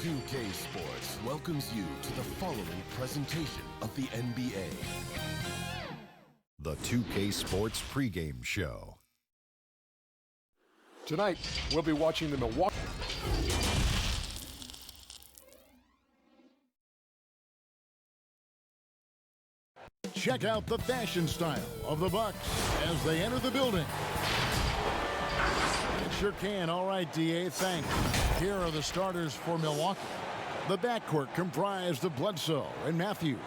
2K Sports welcomes you to the following presentation of the NBA. The 2K Sports pregame show. Tonight, we'll be watching the Milwaukee. Check out the fashion style of the Bucks as they enter the building. Sure can. All right, DA, thanks. Here are the starters for Milwaukee. The backcourt comprised of Bledsoe and Matthews.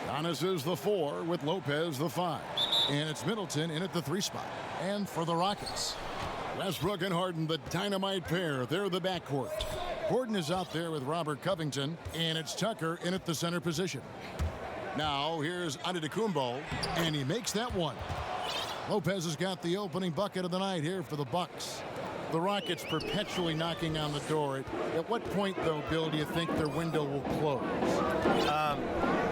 Giannis is the 4 with Lopez the 5. And it's Middleton in at the 3 spot. And for the Rockets, Westbrook and Harden, the dynamite pair. They're the backcourt. Gordon is out there with Robert Covington. And it's Tucker in at the center position. Now here's Antetokounmpo. And he makes that one. Lopez has got the opening bucket of the night here for the Bucks. The Rockets perpetually knocking on the door. At what point, though, Bill, do you think their window will close?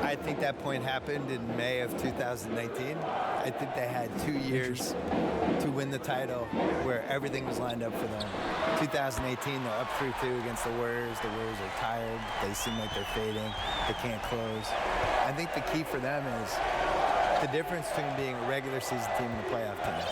I think that point happened in May of 2019. I think they had 2 years to win the title where everything was lined up for them. 2018, they're up 3-2 against the Warriors. The Warriors are tired. They seem like they're fading. They can't close. I think the key for them is the difference between being a regular season team and a playoff team.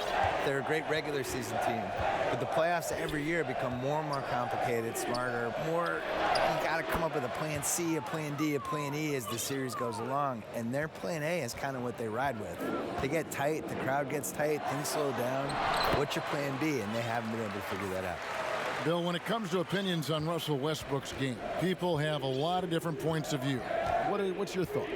They're a great regular season team, but the playoffs every year become more and more complicated, smarter, more, you got to come up with a plan C, a plan D, a plan E as the series goes along, and their plan A is kind of what they ride with. They get tight, the crowd gets tight, things slow down. What's your plan B? And they haven't been able to figure that out. Bill, when it comes to opinions on Russell Westbrook's game, people have a lot of different points of view. What's your thought?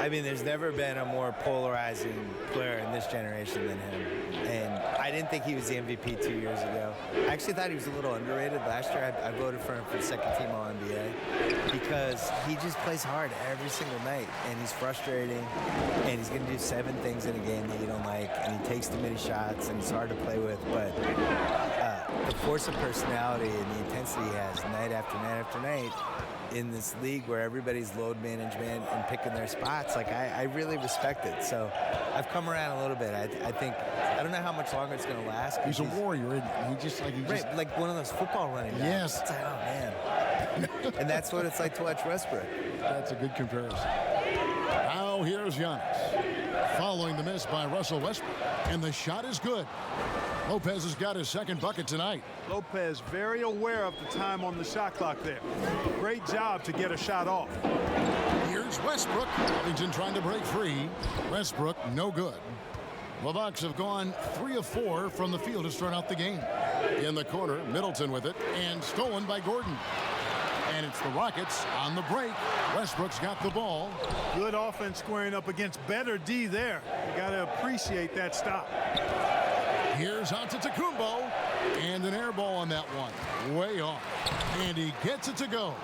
I mean, there's never been a more polarizing player in this generation than him. And I didn't think he was the MVP 2 years ago. I actually thought he was a little underrated. Last year, I voted for him for second team All-NBA because he just plays hard every single night. And he's frustrating. And he's going to do 7 things in a game that you don't like. And he takes too many shots, and he's hard to play with. But the force of personality and the intensity he has night after night after night in this league where everybody's load management and picking their spots, like I really respect it. So I've come around a little bit. I think I don't know how much longer it's going to last. He's a warrior, isn't he? Like one of those football running backs. Yes. It's like, oh man. And that's what it's like to watch Westbrook. That's a good comparison. Now here's Giannis, following the miss by Russell Westbrook, and the shot is good. Lopez has got his second bucket tonight. Lopez very aware of the time on the shot clock there. Great job to get a shot off. Here's Westbrook. Covington trying to break free. Westbrook, no good. The Bucks have gone 3 of 4 from the field to start out the game. In the corner, Middleton with it, and stolen by Gordon. And it's the Rockets on the break. Westbrook's got the ball. Good offense squaring up against better D there. You got to appreciate that stop. Here's Antetokounmpo, and an air ball on that one. Way off. And he gets it to go.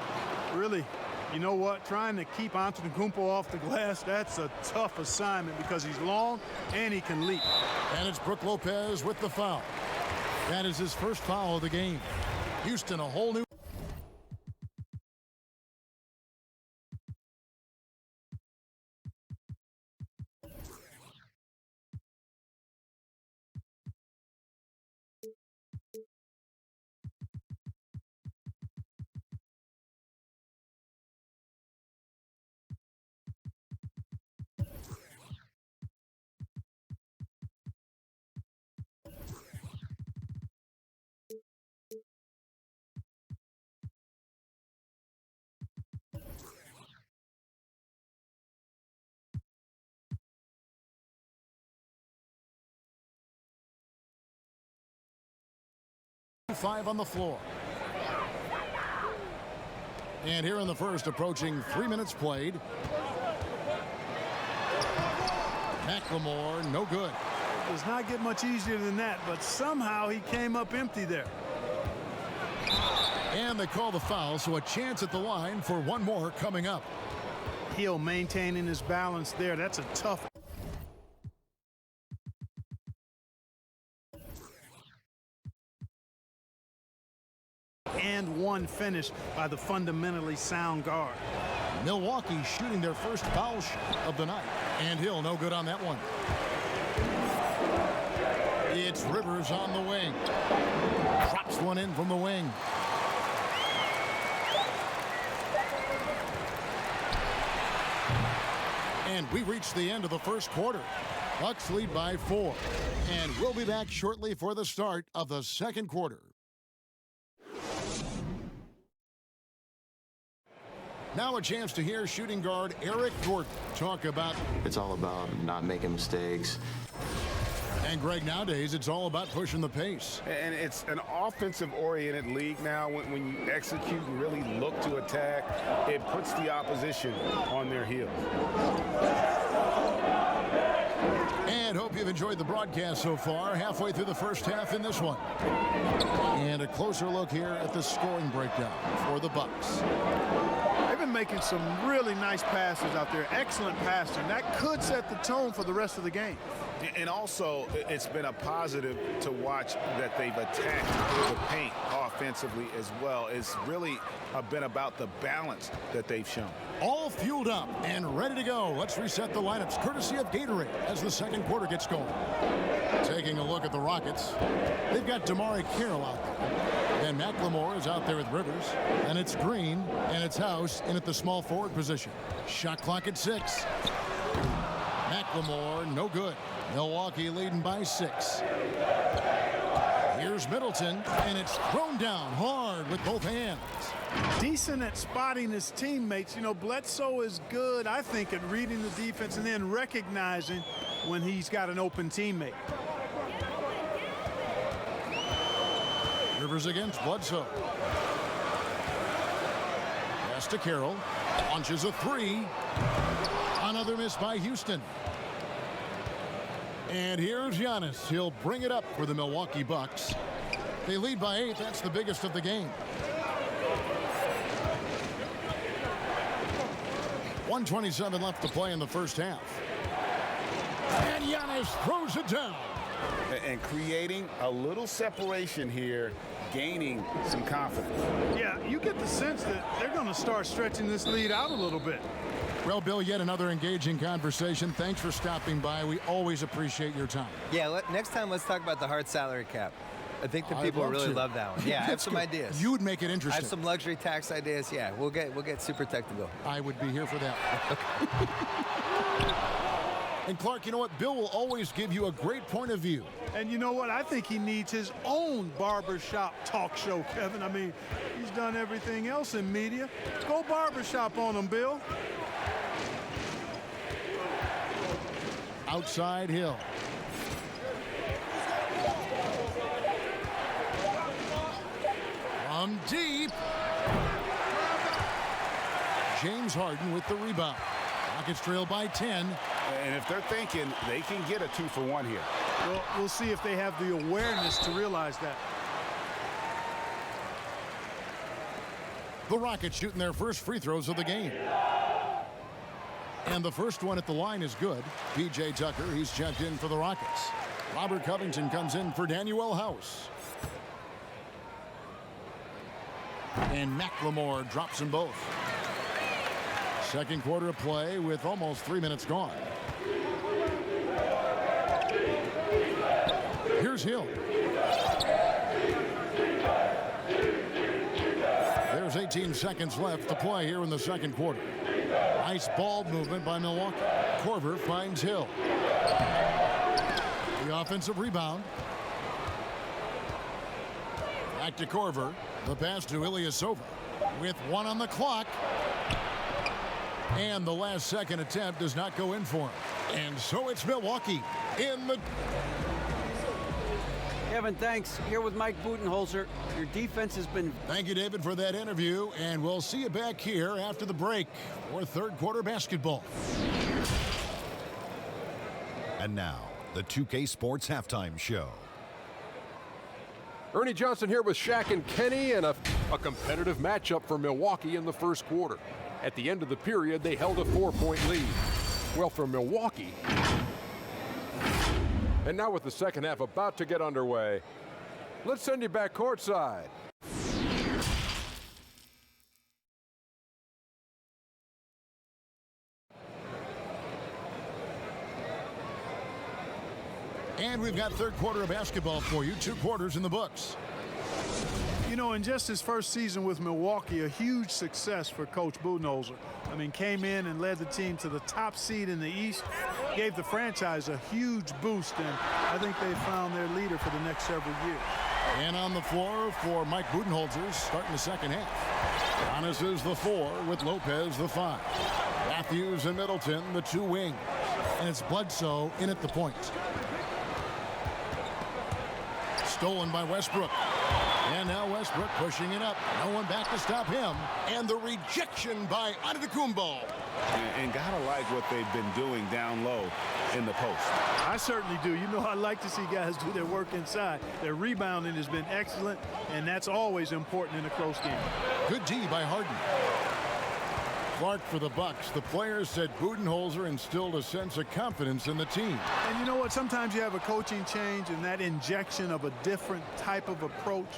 Really, you know what? Trying to keep Antetokounmpo off the glass, that's a tough assignment because he's long and he can leap. And it's Brook Lopez with the foul. That is his first foul of the game. Houston, a whole new 5 on the floor. And here in the first, approaching 3 minutes played. McLemore, no good. Does not get much easier than that, but somehow he came up empty there. And they call the foul, so a chance at the line for one more coming up. Hill maintaining his balance there. That's a tough. And one finish by the fundamentally sound guard. Milwaukee shooting their first foul shot of the night. And Hill no good on that one. It's Rivers on the wing. Drops one in from the wing. And we reach the end of the first quarter. Bucks lead by 4. And we'll be back shortly for the start of the second quarter. Now a chance to hear shooting guard Eric Gordon talk about. It's all about not making mistakes. And Greg, nowadays it's all about pushing the pace. And it's an offensive-oriented league now. When you execute and really look to attack, it puts the opposition on their heels. And hope you've enjoyed the broadcast so far. Halfway through the first half in this one. And a closer look here at the scoring breakdown for the Bucks. They've been making some really nice passes out there. Excellent passing. That could set the tone for the rest of the game. And also, it's been a positive to watch that they've attacked the paint offensively as well. It's really been about the balance that they've shown. All fueled up and ready to go. Let's reset the lineups courtesy of Gatorade as the second quarter gets going. Taking a look at the Rockets, they've got Damari Carroll out there. Then McLemore is out there with Rivers. And it's Green and it's House in at the small forward position. Shot clock at 6. McLemore, no good. Milwaukee leading by 6. Here's Middleton, and it's thrown down hard with both hands. Decent at spotting his teammates. You know, Bledsoe is good, I think, at reading the defense and then recognizing when he's got an open teammate. Rivers against Bledsoe. Pass to Carroll. Launches a 3. Another miss by Houston. And here's Giannis. He'll bring it up for the Milwaukee Bucks. They lead by 8. That's the biggest of the game. 1:27 left to play in the first half. And Giannis throws it down. And creating a little separation here, gaining some confidence. Yeah, you get the sense that they're going to start stretching this lead out a little bit. Well, Bill, yet another engaging conversation. Thanks for stopping by. We always appreciate your time. Yeah, next time let's talk about the hard salary cap. I think the people really love that one. Yeah, I have some ideas. You would make it interesting. I have some luxury tax ideas. Yeah, we'll get super technical. I would be here for that. And Clark, you know what? Bill will always give you a great point of view. And you know what? I think he needs his own barbershop talk show, Kevin. I mean, he's done everything else in media. Go barbershop on him, Bill. Outside Hill. From deep. James Harden with the rebound. Rockets trail by 10. And if they're thinking they can get a 2-for-1 here. Well, we'll see if they have the awareness to realize that. The Rockets shooting their first free throws of the game. And the first one at the line is good. P.J. Tucker, he's checked in for the Rockets. Robert Covington comes in for Danuel House. And McLemore drops them both. Second quarter of play with almost 3 minutes gone. Here's Hill. There's 18 seconds left to play here in the second quarter. Nice ball movement by Milwaukee. Korver finds Hill. The offensive rebound. Back to Korver. The pass to Ilyasova with 1 on the clock. And the last second attempt does not go in for him. And so it's Milwaukee in the... Yeah, Kevin, thanks. Here with Mike Budenholzer. Your defense has been... Thank you, David, for that interview, and we'll see you back here after the break for third quarter basketball. And now, the 2K Sports Halftime Show. Ernie Johnson here with Shaq and Kenny, and a competitive matchup for Milwaukee in the first quarter. At the end of the period, they held a 4-point lead. Well, for Milwaukee. And now with the second half about to get underway, let's send you back courtside. And we've got third quarter of basketball for you. 2 quarters in the books. You know, in just his first season with Milwaukee, a huge success for Coach Budenholzer. I mean, came in and led the team to the top seed in the East, gave the franchise a huge boost, and I think they found their leader for the next several years. And on the floor for Mike Budenholzer, starting the second half. Giannis is the 4 with Lopez the 5. Matthews and Middleton, the 2 wings. And it's Bledsoe in at the point. Stolen by Westbrook. And now Westbrook pushing it up. No one back to stop him. And the rejection by Antetokounmpo. And gotta like what they've been doing down low in the post. I certainly do. You know, I like to see guys do their work inside. Their rebounding has been excellent, and that's always important in a close game. Good D by Harden. Clark for the Bucks. The players said Budenholzer instilled a sense of confidence in the team. And you know what? Sometimes you have a coaching change, and that injection of a different type of approach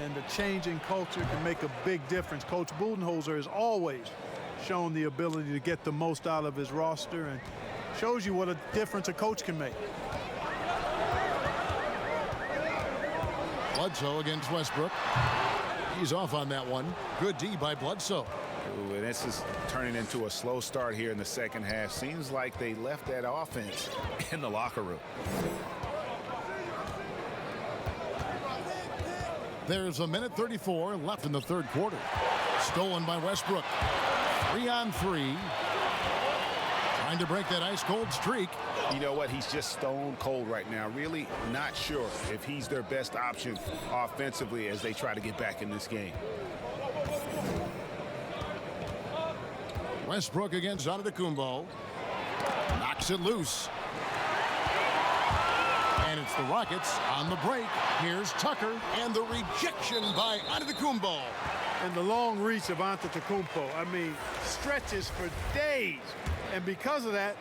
and a change in culture can make a big difference. Coach Budenholzer has always shown the ability to get the most out of his roster and shows you what a difference a coach can make. Bledsoe against Westbrook. He's off on that one. Good D by Bledsoe. Ooh, and this is turning into a slow start here in the second half. Seems like they left that offense in the locker room. There's a minute 34 left in the third quarter. Stolen by Westbrook. 3-on-3. Trying to break that ice-cold streak. You know what? He's just stone cold right now. Really not sure if he's their best option offensively as they try to get back in this game. Westbrook against Antetokounmpo. Knocks it loose. And it's the Rockets on the break. Here's Tucker and the rejection by Antetokounmpo. And the long reach of Antetokounmpo, I mean, stretches for days. And because of that,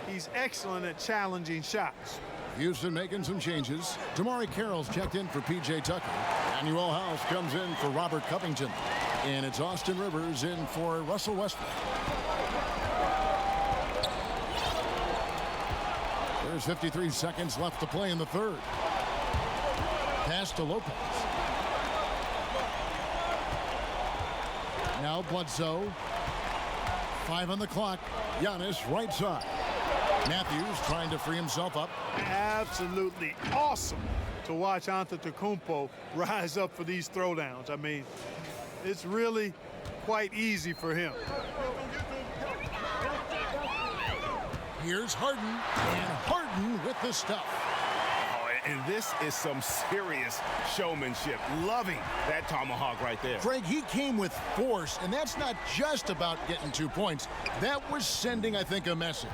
he's excellent at challenging shots. Houston making some changes. Damari Carroll's checked in for P.J. Tucker. Manuel House comes in for Robert Covington. And it's Austin Rivers in for Russell Westbrook. There's 53 seconds left to play in the third. Pass to Lopez. Now Bledsoe. 5 on the clock. Giannis right side. Matthews trying to free himself up. Absolutely awesome to watch Antetokounmpo rise up for these throwdowns. I mean, it's really quite easy for him. Here's Harden, and Harden with the stuff. Oh, and this is some serious showmanship. Loving that tomahawk right there. Greg, he came with force, and that's not just about getting 2 points. That was sending, I think, a message.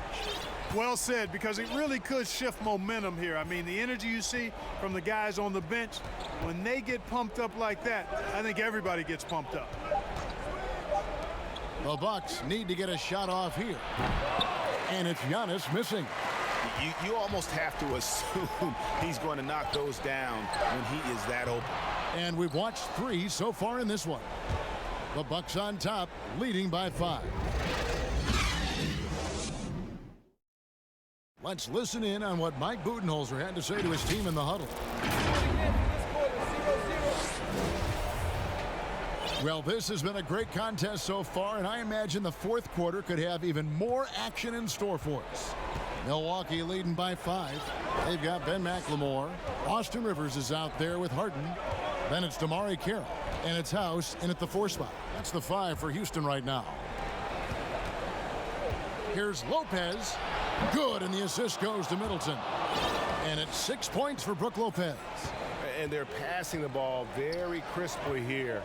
Well said, because it really could shift momentum here. I mean, the energy you see from the guys on the bench, when they get pumped up like that, I think everybody gets pumped up. The Bucks need to get a shot off here. And it's Giannis missing. You almost have to assume he's going to knock those down when he is that open. And we've watched 3 so far in this one. The Bucks on top, leading by 5. Let's listen in on what Mike Budenholzer had to say to his team in the huddle. Well, this has been a great contest so far, and I imagine the fourth quarter could have even more action in store for us. Milwaukee leading by 5. They've got Ben McLemore. Austin Rivers is out there with Harden. Then it's Damari Carroll, and it's House in at the 4 spot. That's the 5 for Houston right now. Here's Lopez. Good, and the assist goes to Middleton. And it's 6 points for Brook Lopez. and they're passing the ball very crisply here.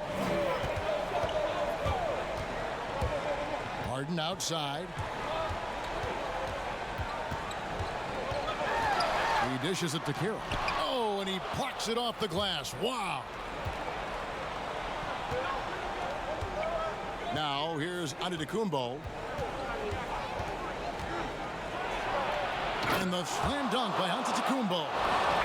Harden outside. He dishes it to Carroll. Oh, and he plucks it off the glass. Wow. Now here's Antetokounmpo. And the slam dunk by Antetokounmpo.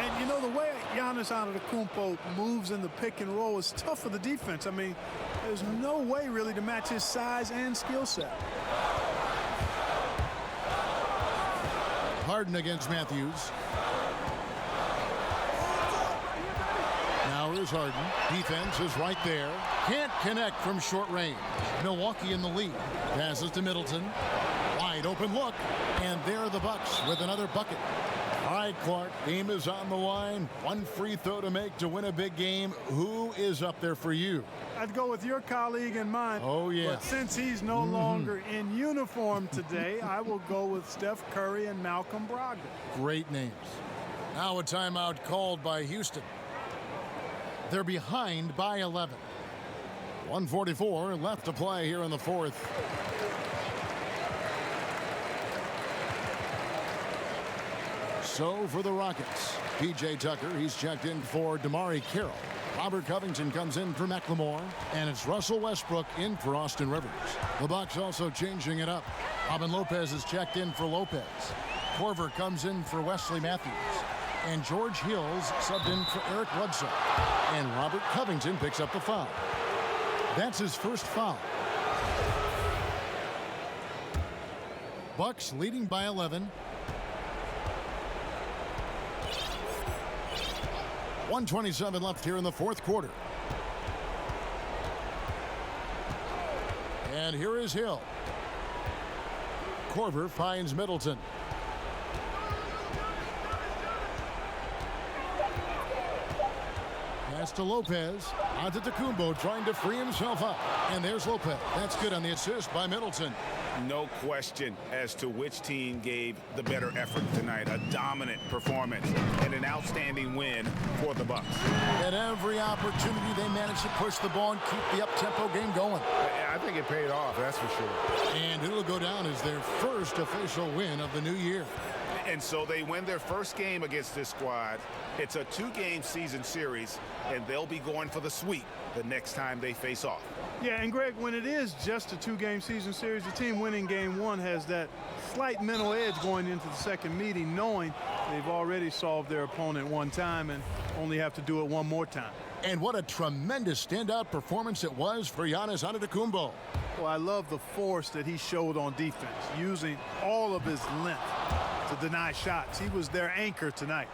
And you know, the way Giannis Antetokounmpo moves in the pick and roll is tough for the defense. I mean, there's no way really to match his size and skill set. Harden against Matthews. Now here's Harden. Defense is right there. Can't connect from short range. Milwaukee in the lead. Passes to Middleton. Wide open look. And there are the Bucks with another bucket. All right, Clark, game is on the line. One free throw to make to win a big game. Who is up there for you? I'd go with your colleague and mine. Oh, yeah. But since he's no longer in uniform today, I will go with Steph Curry and Malcolm Brogdon. Great names. Now a timeout called by Houston. They're behind by 11. 1:44 left to play here in the fourth. So for the Rockets, P.J. Tucker, he's checked in for DeMarre Carroll. Robert Covington comes in for McLemore, and it's Russell Westbrook in for Austin Rivers. The Bucks also changing it up. Robin Lopez is checked in for Lopez. Korver comes in for Wesley Matthews. And George Hills subbed in for Eric Bledsoe. And Robert Covington picks up the foul. That's his first foul. Bucks leading by 11. 1:27 left here in the fourth quarter. And here is Hill. Korver finds Middleton. Pass to Lopez. Antetokounmpo trying to free himself up. And there's Lopez. That's good on the assist by Middleton. No question as to which team gave the better effort tonight. A dominant performance and an outstanding win for the Bucks. At every opportunity, they managed to push the ball and keep the up-tempo game going. I think it paid off, that's for sure. And it'll go down as their first official win of the new year. And so they win their first game against this squad. It's a two-game season series, and they'll be going for the sweep the next time they face off. Yeah, and Greg, when it is just a two-game season series, the team winning game one has that slight mental edge going into the second meeting, knowing they've already solved their opponent one time and only have to do it one more time. And what a tremendous standout performance it was for Giannis Antetokounmpo. Well, I love the force that he showed on defense, using all of his length to deny shots. He was their anchor tonight.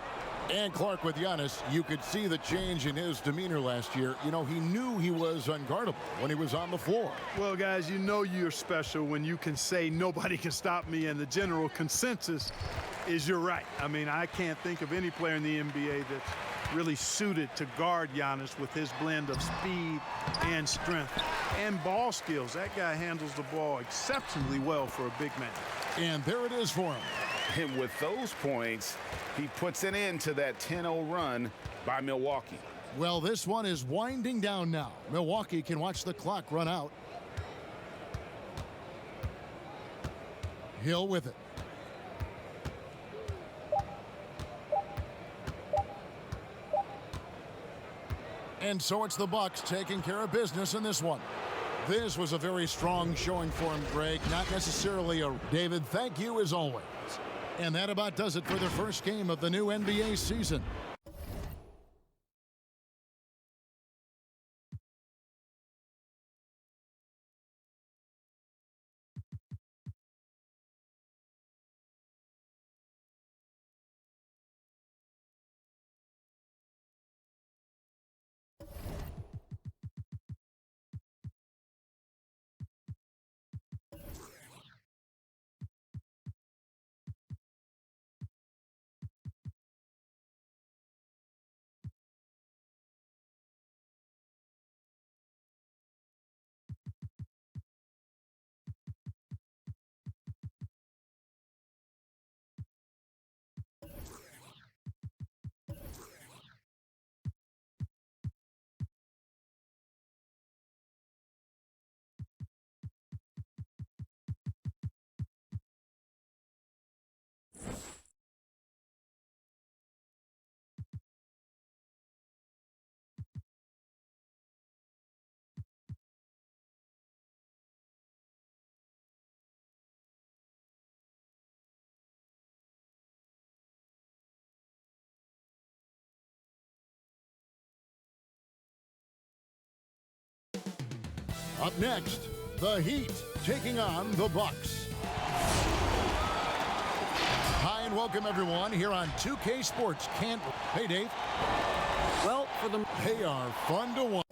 And Clark, with Giannis, you could see the change in his demeanor last year. You know, he knew he was unguardable when he was on the floor. Well, guys, you know you're special when you can say nobody can stop me, and the general consensus is you're right. I mean, I can't think of any player in the NBA that's really suited to guard Giannis with his blend of speed and strength and ball skills. That guy handles the ball exceptionally well for a big man. And there it is for him. And with those points, he puts an end to that 10-0 run by Milwaukee. Well, this one is winding down now. Milwaukee can watch the clock run out. Hill with it. And so it's the Bucks taking care of business in this one. This was a very strong showing for him, Greg. Not necessarily a David, thank you as always. And that about does it for the first game of the new NBA season. Up next, the Heat taking on the Bucks. Hi and welcome everyone here on 2K Sports. Hey Dave. Well, for the They are fun to watch.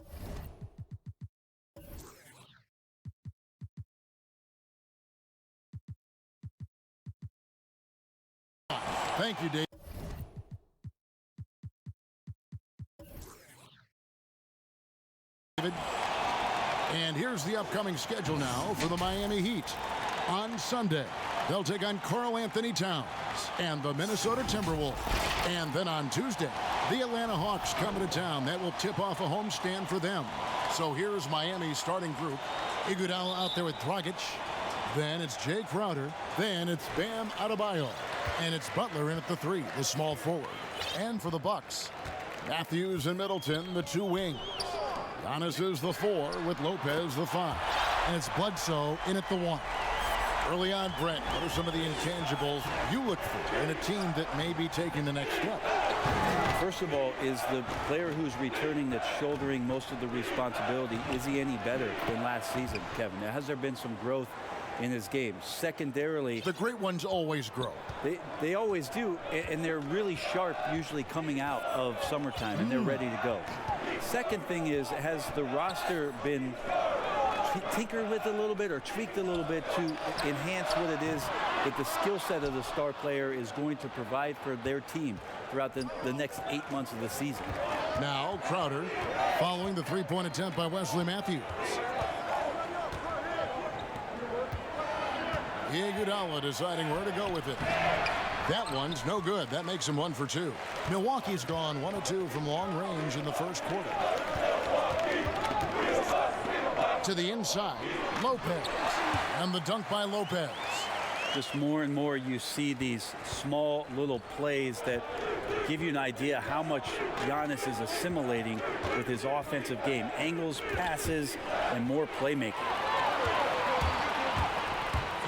Thank you, Dave. And here's the upcoming schedule now for the Miami Heat. On Sunday, they'll take on Karl Anthony Towns and the Minnesota Timberwolves. And then on Tuesday, the Atlanta Hawks come to town. That will tip off a homestand for them. So here's Miami's starting group. Iguodala out there with Dragic. Then it's Jay Crowder. Then it's Bam Adebayo. And it's Butler in at the 3, the small forward. And for the Bucks, Matthews and Middleton, the 2 wings. Giannis is the 4 with Lopez the 5. And it's Bledsoe in at the 1. Early on, Brent, what are some of the intangibles you look for in a team that may be taking the next step? First of all, is the player who's returning that's shouldering most of the responsibility, is he any better than last season, Kevin? Now, has there been some growth in his game? Secondarily, the great ones always grow. They always do, and they're really sharp usually coming out of summertime, and they're ready to go. Second thing is, has the roster been tinkered with a little bit or tweaked a little bit to enhance what it is that the skill set of the star player is going to provide for their team throughout the next 8 months of the season? Now Crowder following the 3-point attempt by Wesley Matthews. Iguodala deciding where to go with it. That one's no good. That makes him 1 for 2. Milwaukee's gone 1 of 2 from long range in the first quarter. To the inside, Lopez. And the dunk by Lopez. Just more and more you see these small little plays that give you an idea how much Giannis is assimilating with his offensive game. Angles, passes, and more playmaking.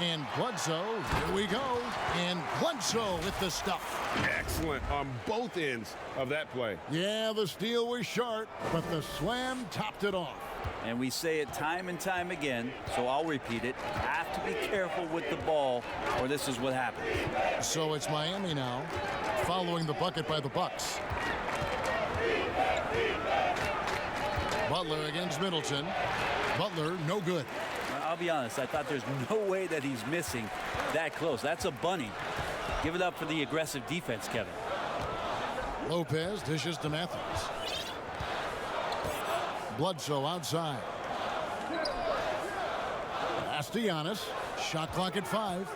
And Bledsoe, here we go. And Bledsoe with the stuff. Excellent on both ends of that play. Yeah, the steal was short, but the slam topped it off. And we say it time and time again, so I'll repeat it. Have to be careful with the ball, or this is what happens. So it's Miami now, following the bucket by the Bucks. Butler against Middleton. Butler, no good. I'll be honest, I thought there's no way that he's missing that close. That's a bunny. Give it up for the aggressive defense, Kevin. Lopez dishes to Matthews. Bledsoe outside. Pass to Giannis. Shot clock at 5.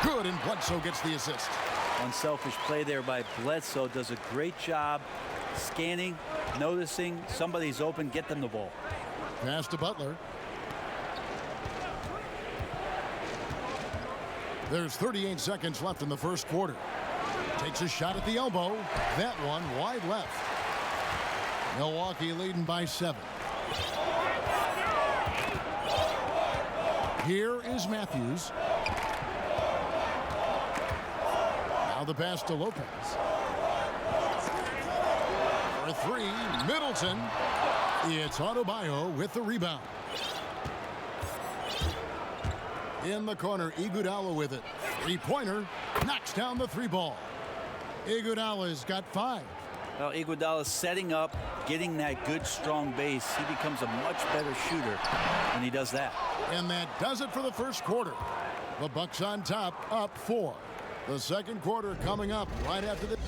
Good, and Bledsoe gets the assist. Unselfish play there by Bledsoe. Does a great job scanning, noticing somebody's open, get them the ball. Pass to Butler. There's 38 seconds left in the first quarter. Takes a shot at the elbow. That one wide left. Milwaukee leading by 7. Here is Matthews. Now the pass to Lopez. For 3, Middleton. It's Adebayo with the rebound. In the corner, Iguodala with it. 3-pointer, knocks down the 3 ball. Iguodala's got 5. Well, Iguodala setting up, getting that good, strong base. He becomes a much better shooter when he does that. And that does it for the first quarter. The Bucks on top, up 4. The second quarter coming up right after this.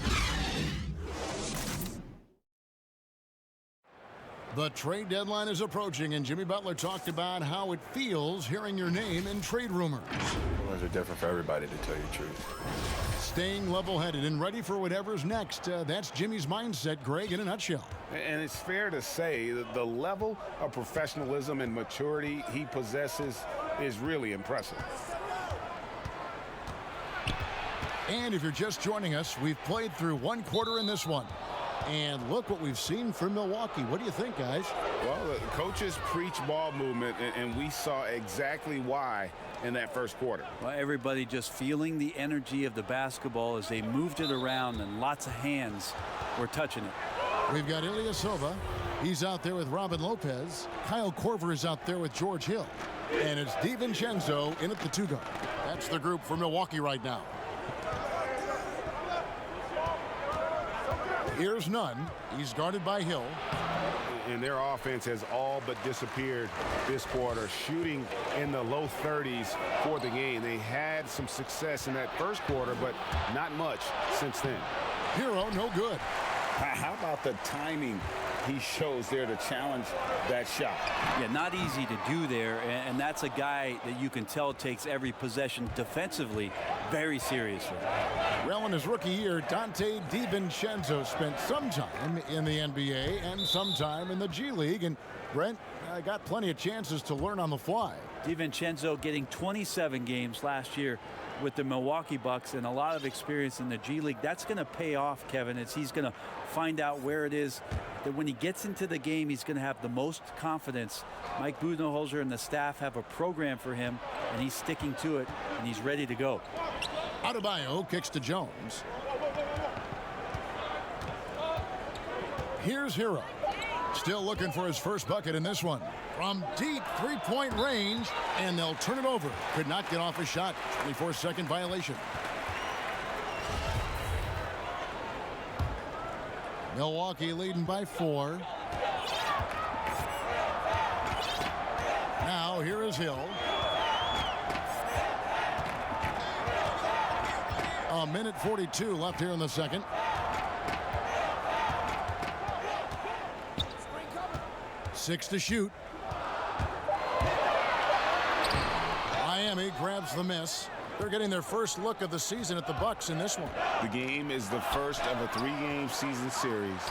The trade deadline is approaching, and Jimmy Butler talked about how it feels hearing your name in trade rumors. Rumors are different for everybody, to tell you the truth. Staying level-headed and ready for whatever's next. That's Jimmy's mindset, Greg, in a nutshell. And it's fair to say that the level of professionalism and maturity he possesses is really impressive. And if you're just joining us, we've played through 1 quarter in this one. And look what we've seen from Milwaukee. What do you think, guys? Well, the coaches preach ball movement, and we saw exactly why in that first quarter. Well, everybody just feeling the energy of the basketball as they moved it around, and lots of hands were touching it. We've got Ilyasova He's out there with Robin Lopez. Kyle Korver is out there with George Hill. And it's DiVincenzo in at the 2 guard. That's the group for Milwaukee right now. Here's Nunn. He's guarded by Hill. And their offense has all but disappeared this quarter, shooting in the low 30s for the game. They had some success in that first quarter, but not much since then. Hero, no good. How about the timing he shows there to challenge that shot? Yeah, not easy to do there, and that's a guy that you can tell takes every possession defensively very seriously. Well, in his rookie year, Dante DiVincenzo spent some time in the NBA and some time in the G League, and Brent got plenty of chances to learn on the fly. DiVincenzo getting 27 games last year with the Milwaukee Bucks and a lot of experience in the G League. That's going to pay off, Kevin, as he's going to find out where it is that when he gets into the game, he's going to have the most confidence. Mike Budenholzer and the staff have a program for him, and he's sticking to it, and he's ready to go. Adebayo kicks to Jones. Here's Hero. Still looking for his first bucket in this one. From deep three-point range, and they'll turn it over. Could not get off a shot. 24-second violation. Milwaukee leading by 4. Now here is Hill. A minute 42 left here in the second. Six to shoot. Miami grabs the miss. They're getting their first look of the season at the Bucks in this one. The game is the first of a 3-game season series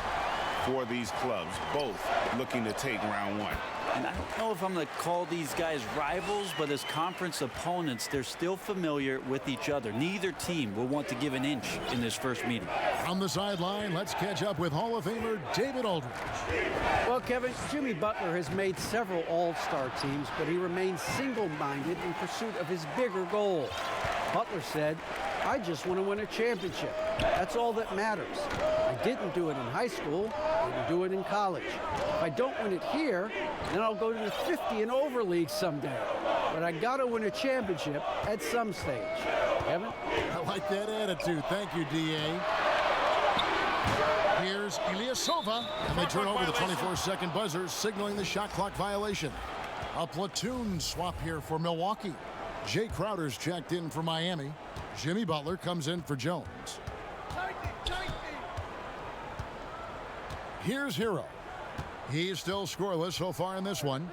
for these clubs, both looking to take round 1. And I don't know if I'm going to call these guys rivals, but as conference opponents, they're still familiar with each other. Neither team will want to give an inch in this first meeting. On the sideline, let's catch up with Hall of Famer David Aldridge. Well, Kevin, Jimmy Butler has made several all-star teams, but he remains single-minded in pursuit of his bigger goal. Butler said, "I just want to win a championship. That's all that matters. I didn't do it in high school. I will do it in college. If I don't win it here, then I'll go to the 50 and over league someday. But I got to win a championship at some stage." Kevin? I like that attitude. Thank you, D.A. Here's Ilyasova, and they turn over the 24-second buzzer, signaling the shot clock violation. A platoon swap here for Milwaukee. Jay Crowder's checked in for Miami. Jimmy Butler comes in for Jones. Here's Hero. He's still scoreless so far in this one.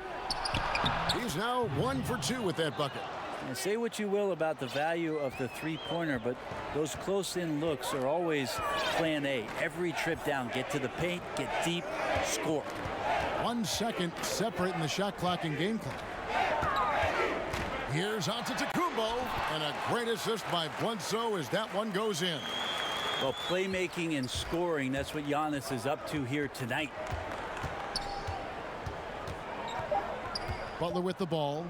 He's now 1 for 2 with that bucket. And say what you will about the value of the three-pointer, but those close-in looks are always plan A. Every trip down, get to the paint, get deep, score. 1 second separating the shot clock and game clock. Here's Antetokounmpo, and a great assist by Bledsoe as that one goes in. Well, playmaking and scoring, that's what Giannis is up to here tonight. Butler with the ball.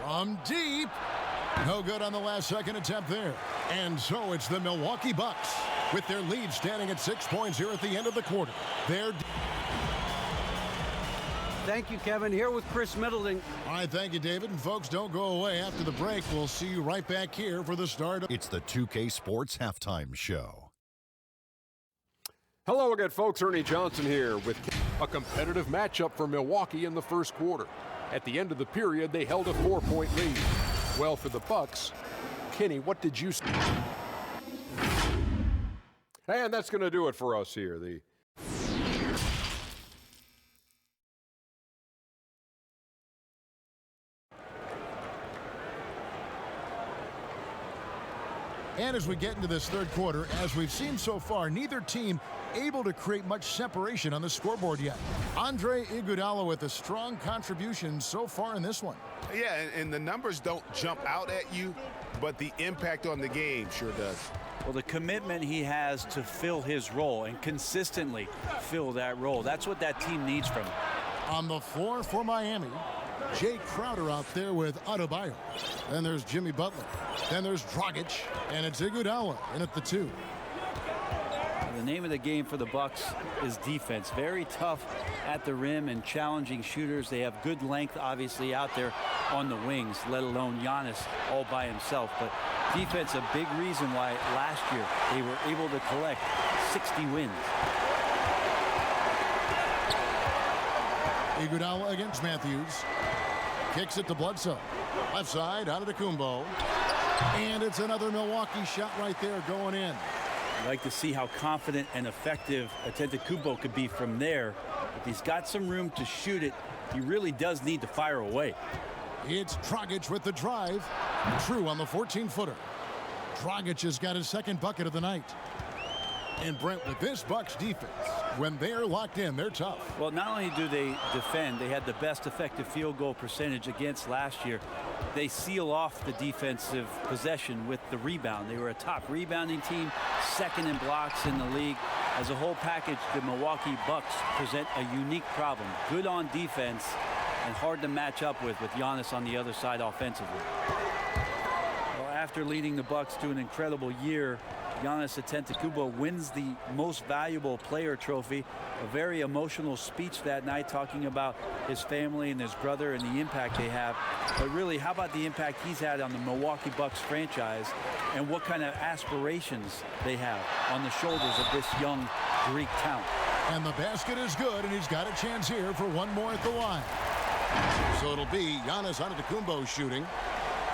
From deep. No good on the last second attempt there. And so it's the Milwaukee Bucks with their lead standing at 6 points here at the end of the quarter. Thank you, Kevin. Here with Chris Middleton. All right, thank you, David. And folks, don't go away after the break. We'll see you right back here for the start. It's the 2K Sports Halftime Show. Hello again, folks. Ernie Johnson here with a competitive matchup for Milwaukee in the first quarter. At the end of the period, they held a 4-point lead. Well, for the Bucks, Kenny, what did you see? And that's going to do it for us here. And as we get into this third quarter, as we've seen so far, neither team able to create much separation on the scoreboard yet. Andre Iguodala with a strong contribution so far in this one. Yeah, and the numbers don't jump out at you, but the impact on the game sure does. Well, the commitment he has to fill his role and consistently fill that role, that's what that team needs from him. On the floor for Miami, Jay Crowder out there with Adebayo. Then there's Jimmy Butler. Then there's Dragic, and it's Iguodala in at the 2. The The name of the game for the Bucks is defense. Very tough at the rim and challenging shooters. They have good length, obviously, out there on the wings, let alone Giannis all by himself. But defense, a big reason why last year they were able to collect 60 wins. Iguodala against Matthews. Kicks it to Bledsoe. Left side, out of Antetokounmpo. And it's another Milwaukee shot right there going in. I'd like to see how confident and effective Antetokounmpo could be from there. If he's got some room to shoot it, he really does need to fire away. It's Dragic with the drive. True on the 14-footer. Dragic has got his second bucket of the night. And Brent, with this Bucks defense, when they're locked in, they're tough. Well, not only do they defend, they had the best effective field goal percentage against last year. They seal off the defensive possession with the rebound. They were a top rebounding team, second in blocks in the league. As a whole package, the Milwaukee Bucks present a unique problem. Good on defense and hard to match up with Giannis on the other side offensively. Well, after leading the Bucks to an incredible year, Giannis Antetokounmpo wins the most valuable player trophy. A very emotional speech that night talking about his family and his brother and the impact they have. But really, how about the impact he's had on the Milwaukee Bucks franchise and what kind of aspirations they have on the shoulders of this young Greek talent. And the basket is good, and he's got a chance here for one more at the line. So it'll be Giannis Antetokounmpo shooting.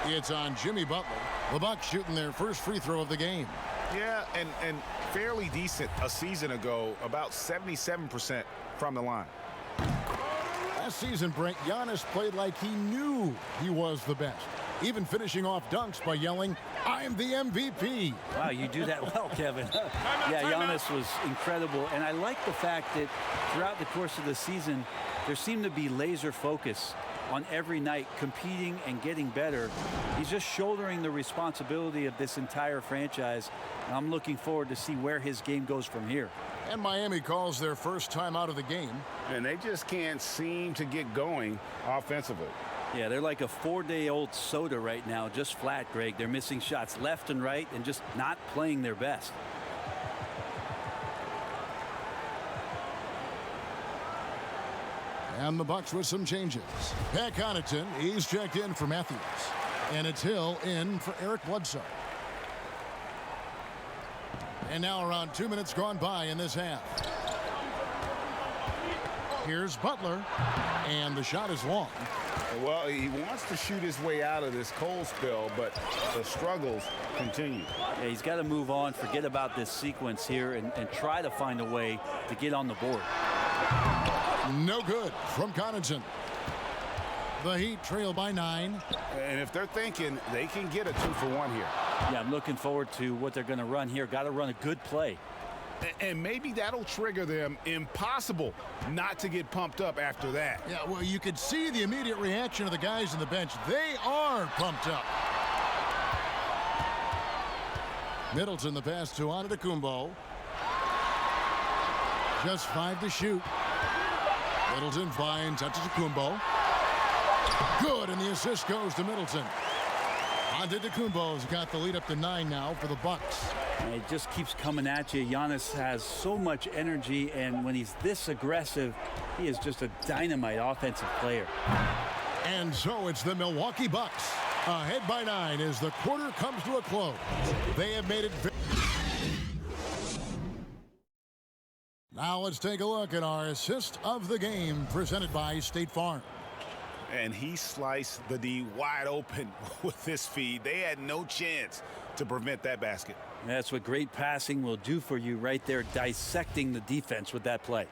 It's on Jimmy Butler. The Bucks shooting their first free throw of the game. Yeah, and fairly decent a season ago, about 77% from the line. Last season, Brent, Giannis played like he knew he was the best, even finishing off dunks by yelling, "I'm the MVP." Wow, you do that well, Kevin. Yeah, Giannis was incredible, and I like the fact that throughout the course of the season, there seemed to be laser focus on every night, competing and getting better. He's just shouldering the responsibility of this entire franchise, and I'm looking forward to see where his game goes from here. And Miami calls their first time out of the game. And they just can't seem to get going offensively. Yeah, they're like a 4-day-old soda right now, just flat, Greg. They're missing shots left and right and just not playing their best. And the Bucks with some changes. Pat Connaughton, he's checked in for Matthews. And it's Hill in for Eric Bledsoe. And now around 2 minutes gone by in this half. Here's Butler. And the shot is long. Well, he wants to shoot his way out of this cold spell, but the struggles continue. Yeah, he's got to move on, forget about this sequence here, and try to find a way to get on the board. No good from Connaughton. The Heat trail by 9. And if they're thinking they can get a 2-for-1 here. Yeah, I'm looking forward to what they're going to run here. Got to run a good play. And maybe that'll trigger them. Impossible not to get pumped up after that. Yeah, well, you could see the immediate reaction of the guys on the bench. They are pumped up. Middleton the pass to Antetokounmpo. Just 5 to shoot. Middleton finds Antetokounmpo. Good, and the assist goes to Middleton. Antetokounmpo's got the lead up to 9 now for the Bucks. And it just keeps coming at you. Giannis has so much energy, and when he's this aggressive, he is just a dynamite offensive player. And so it's the Milwaukee Bucks ahead by 9 as the quarter comes to a close. They have made it. Now let's take a look at our assist of the game presented by State Farm. And he sliced the D wide open with this feed. They had no chance to prevent that basket. That's what great passing will do for you right there, dissecting the defense with that play.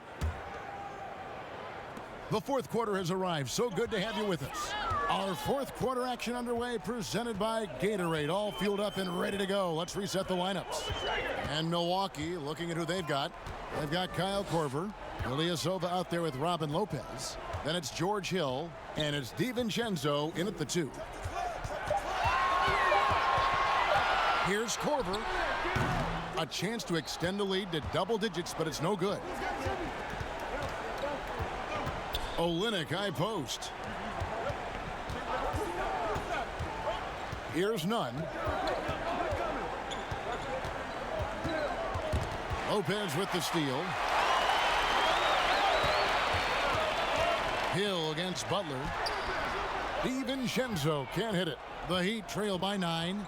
The fourth quarter has arrived. So good to have you with us. Our fourth quarter action underway, presented by Gatorade. All fueled up and ready to go. Let's reset the lineups. And Milwaukee, looking at who they've got. They've got Kyle Korver, Ilyasova out there with Robin Lopez. Then it's George Hill, and it's DiVincenzo in at the 2. Here's Korver. A chance to extend the lead to double digits, but it's no good. Olynyk high post. Here's Nunn. Lopez with the steal. Hill against Butler. DiVincenzo can't hit it. The Heat trail by 9.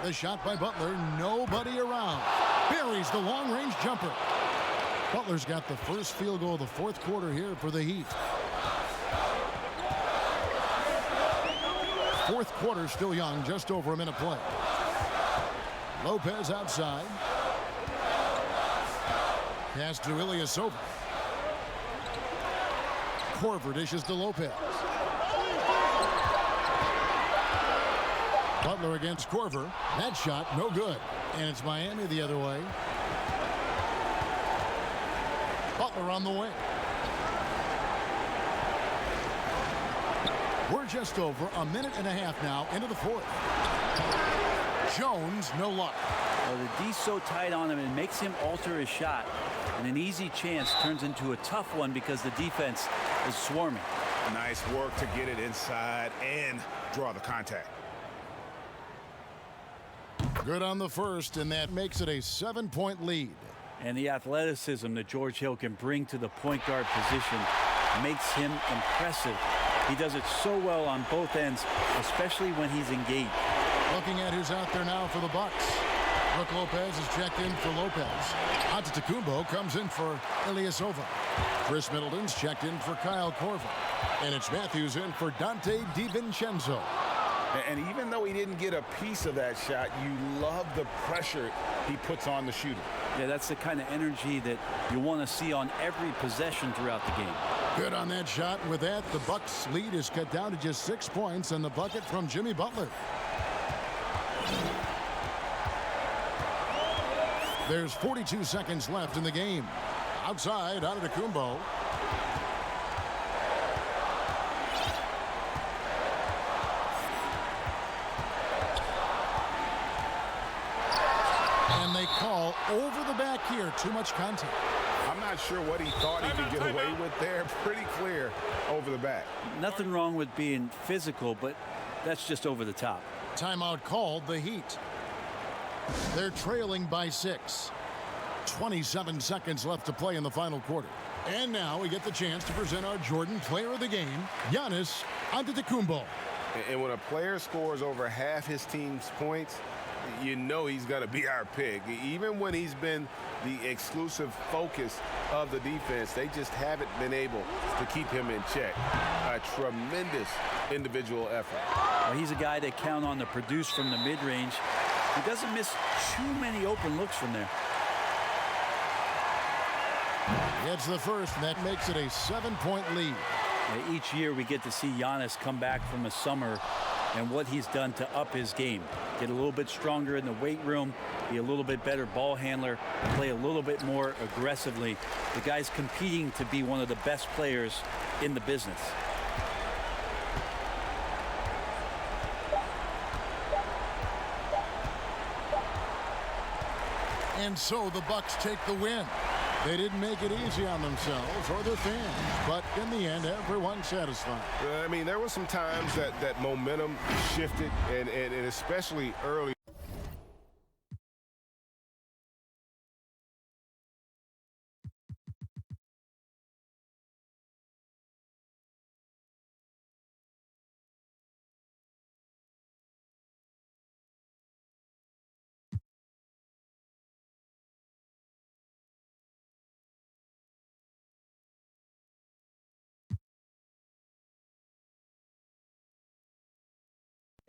The shot by Butler, nobody around. Buries the long-range jumper. Butler's got the first field goal of the fourth quarter here for the Heat. Fourth quarter still young, just over a minute play. Lopez outside. Pass to Ilyasova. Korver dishes to Lopez. Butler against Korver. That shot, no good. And it's Miami the other way. Butler on the wing. We're just over a minute and a half now into the fourth. Jones, no luck. Well, the D's so tight on him, it makes him alter his shot. And an easy chance turns into a tough one because the defense is swarming. Nice work to get it inside and draw the contact. Good on the first, and that makes it a 7-point lead. And the athleticism that George Hill can bring to the point guard position makes him impressive. He does it so well on both ends, especially when he's engaged. Looking at who's out there now for the Bucks. Brook Lopez is checked in for Lopez. Antetokounmpo comes in for Ilyasova. Chris Middleton's checked in for Kyle Korver. And it's Matthews in for Dante DiVincenzo. And even though he didn't get a piece of that shot, you love the pressure he puts on the shooter. Yeah, that's the kind of energy that you want to see on every possession throughout the game. Good on that shot. With that, the Bucks' lead is cut down to just 6 points and the bucket from Jimmy Butler. There's 42 seconds left in the game. Outside, Antetokounmpo. And they call over the back here. Too much contact. I'm not sure what he thought he could get away with there. Pretty clear over the back. Nothing wrong with being physical, but that's just over the top. Timeout called, the Heat. They're trailing by 6. 27 seconds left to play in the final quarter. And now we get the chance to present our Jordan Player of the Game, Giannis Antetokounmpo. And when a player scores over half his team's points, you know he's going to be our pick. Even when he's been the exclusive focus of the defense, they just haven't been able to keep him in check. A tremendous individual effort. Well, he's a guy they count on to produce from the mid-range. He doesn't miss too many open looks from there. It's the first, and that makes it a 7-point lead. Each year we get to see Giannis come back from the summer and what he's done to up his game. Get a little bit stronger in the weight room, be a little bit better ball handler, play a little bit more aggressively. The guy's competing to be one of the best players in the business. And so the Bucks take the win. They didn't make it easy on themselves or their fans, but in the end, everyone's satisfied. I mean, there were some times that momentum shifted, and especially early.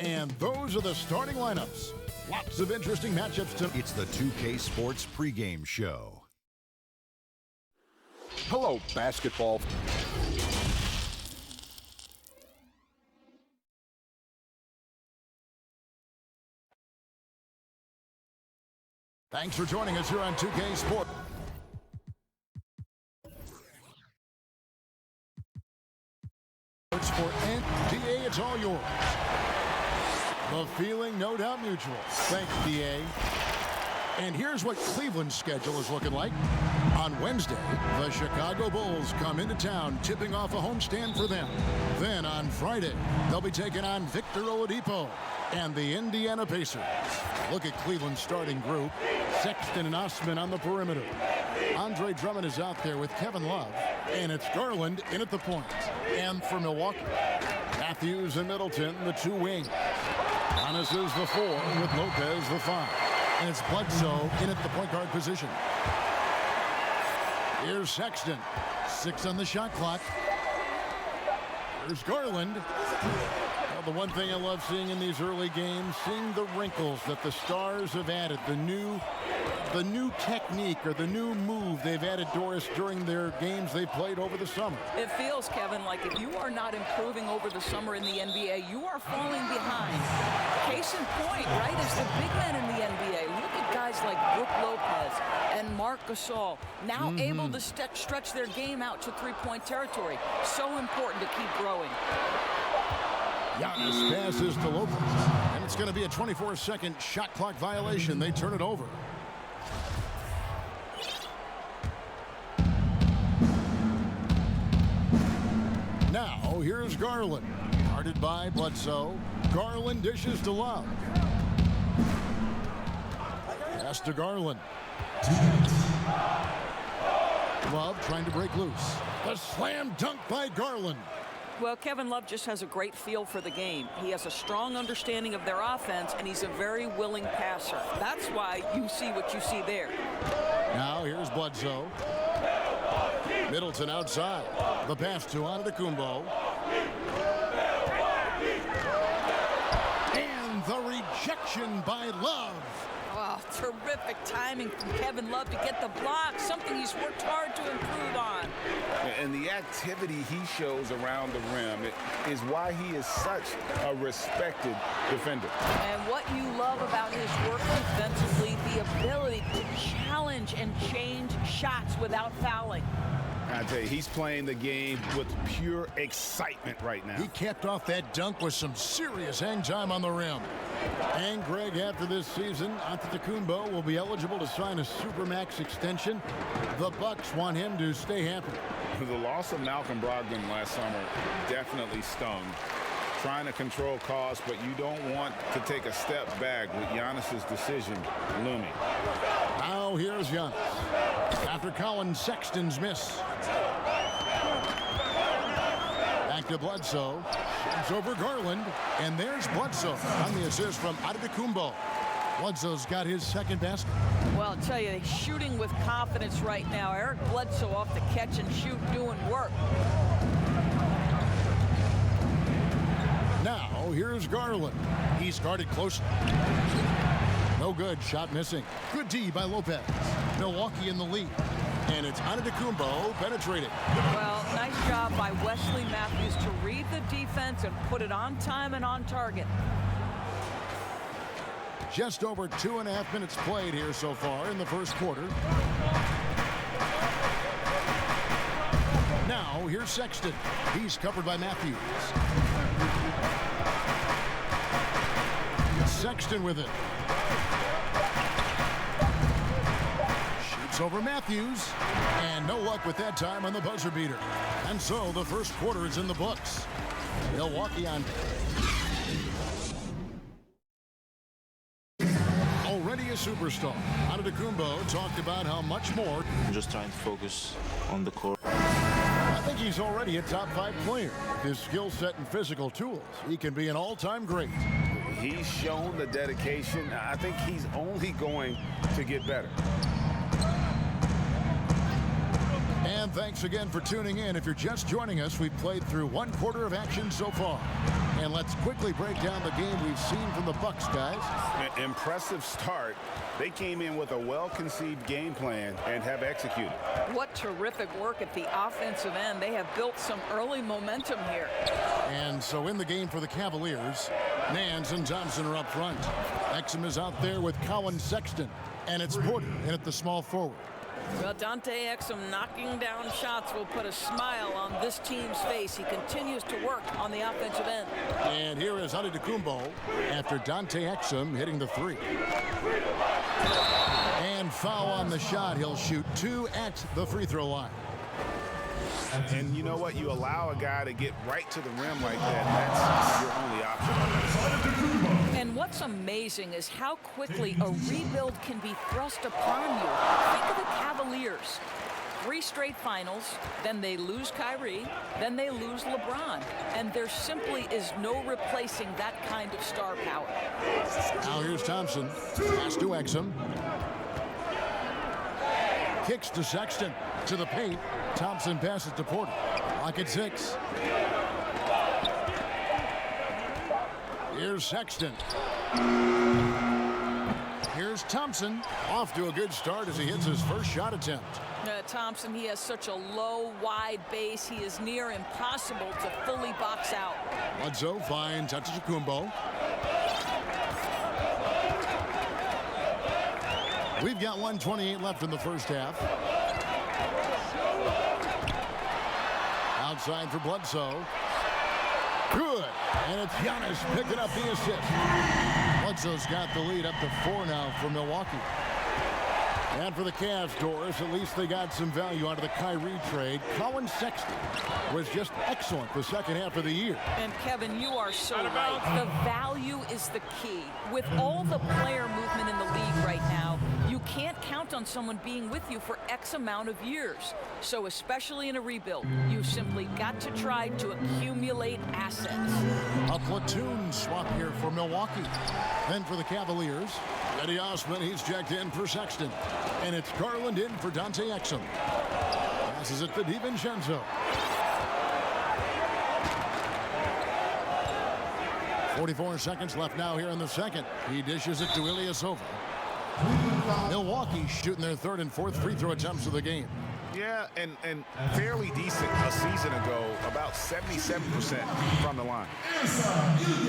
And those are the starting lineups. Lots of interesting matchups tonight. It's the 2K Sports pregame show. Hello, basketball. Thanks for joining us here on 2K Sports. For NBA, it's all yours. The feeling, no doubt, mutual. Thanks, DA. And here's what Cleveland's schedule is looking like. On Wednesday, the Chicago Bulls come into town, tipping off a homestand for them. Then on Friday, they'll be taking on Victor Oladipo and the Indiana Pacers. Look at Cleveland's starting group. Sexton and Osman on the perimeter. Andre Drummond is out there with Kevin Love. And it's Garland in at the point. And for Milwaukee, Matthews and Middleton, the two wings. Giannis is the 4 with Lopez the 5. And it's Bledsoe in at the point guard position. Here's Sexton. 6 on the shot clock. Here's Garland. Well, the one thing I love seeing in these early games, seeing the wrinkles that the stars have added, the new technique or the new move they've added, Doris, during their games they played over the summer. It feels, Kevin, like if you are not improving over the summer in the NBA, you are falling behind. Case in point, right, is the big men in the NBA. Look at guys like Brook Lopez and Marc Gasol, now able to stretch their game out to three-point territory. So important to keep growing. Giannis passes to Lopez, and it's going to be a 24-second shot clock violation. They turn it over. Now, here's Garland. Guarded by Bledsoe. Garland dishes to Love. Pass to Garland. Love trying to break loose. The slam dunk by Garland. Well, Kevin Love just has a great feel for the game. He has a strong understanding of their offense, and he's a very willing passer. That's why you see what you see there. Now, here's Bledsoe. Middleton outside. The pass to Antetokounmpo. And the rejection by Love. Oh, terrific timing from Kevin Love to get the block, something he's worked hard to improve on. And the activity he shows around the rim is why he is such a respected defender. And what you love about his work defensively, the ability to challenge and change shots without fouling. I tell you, he's playing the game with pure excitement right now. He capped off that dunk with some serious hang time on the rim. And Greg, after this season, Antetokounmpo will be eligible to sign a Supermax extension. The Bucks want him to stay happy. The loss of Malcolm Brogdon last summer definitely stung. Trying to control costs, but you don't want to take a step back with Giannis's decision looming. Now here's Giannis. After Colin Sexton's miss. Back to Bledsoe. It's over Garland. And there's Bledsoe on the assist from Antetokounmpo. Bledsoe's got his second basket. Well, I'll tell you, shooting with confidence right now. Eric Bledsoe off the catch and shoot doing work. Now, here's Garland. He's guarded closely. No good. Shot missing. Good D by Lopez. Milwaukee in the lead. And it's Antetokounmpo penetrating. Well, nice job by Wesley Matthews to read the defense and put it on time and on target. Just over 2.5 minutes played here so far in the first quarter. Now, here's Sexton. He's covered by Matthews. Sexton with it. Shoots over Matthews. And no luck with that time on the buzzer beater. And so the first quarter is in the books. Milwaukee on. Already a superstar. Antetokounmpo talked about how much more. I'm just trying to focus on the court. I think he's already a top 5 player. His skill set and physical tools, he can be an all-time great. He's shown the dedication. I think he's only going to get better. And thanks again for tuning in. If you're just joining us, we've played through 1 quarter of action so far. And let's quickly break down the game we've seen from the Bucks, guys. Impressive start. They came in with a well-conceived game plan and have executed. What terrific work at the offensive end. They have built some early momentum here. And so in the game for the Cavaliers, Nance and Thompson are up front. Exum is out there with Colin Sexton. And it's Porter in at the small forward. Well, Dante Exum knocking down shots will put a smile on this team's face. He continues to work on the offensive end. And here is Antetokounmpo after Dante Exum hitting the 3. And foul on the shot. He'll shoot 2 at the free throw line. And you know what? You allow a guy to get right to the rim like that. That's your only option. And what's amazing is how quickly a rebuild can be thrust upon you. Think of the Cavaliers. 3 straight finals, then they lose Kyrie, then they lose LeBron. And there simply is no replacing that kind of star power. Now here's Thompson. Pass to Exum. Kicks to Sexton. To the paint. Thompson passes to Porter. Lock at 6. Here's Sexton. Here's Thompson. Off to a good start as he hits his first shot attempt. Thompson, he has such a low, wide base. He is near impossible to fully box out. Bledsoe finds Antetokounmpo. We've got 1:28 left in the first half. Outside for Bledsoe. Good. And it's Giannis picking up the assist. Bledsoe's got the lead up to 4 now for Milwaukee. And for the Cavs, Doris, at least they got some value out of the Kyrie trade. Colin Sexton was just excellent the second half of the year. And Kevin, you are so right. The value is the key. With all the player movement in the league right now, you can't count on someone being with you for X amount of years. So especially in a rebuild, you simply got to try to accumulate assets. A platoon swap here for Milwaukee. Then for the Cavaliers, Eddie Osman, he's checked in for Sexton. And it's Garland in for Dante Exum. Passes it to DiVincenzo. 44 seconds left now here in the second. He dishes it to Ilyasova. Milwaukee shooting their 3rd and 4th free throw attempts of the game. Yeah, and fairly decent a season ago, about 77% from the line.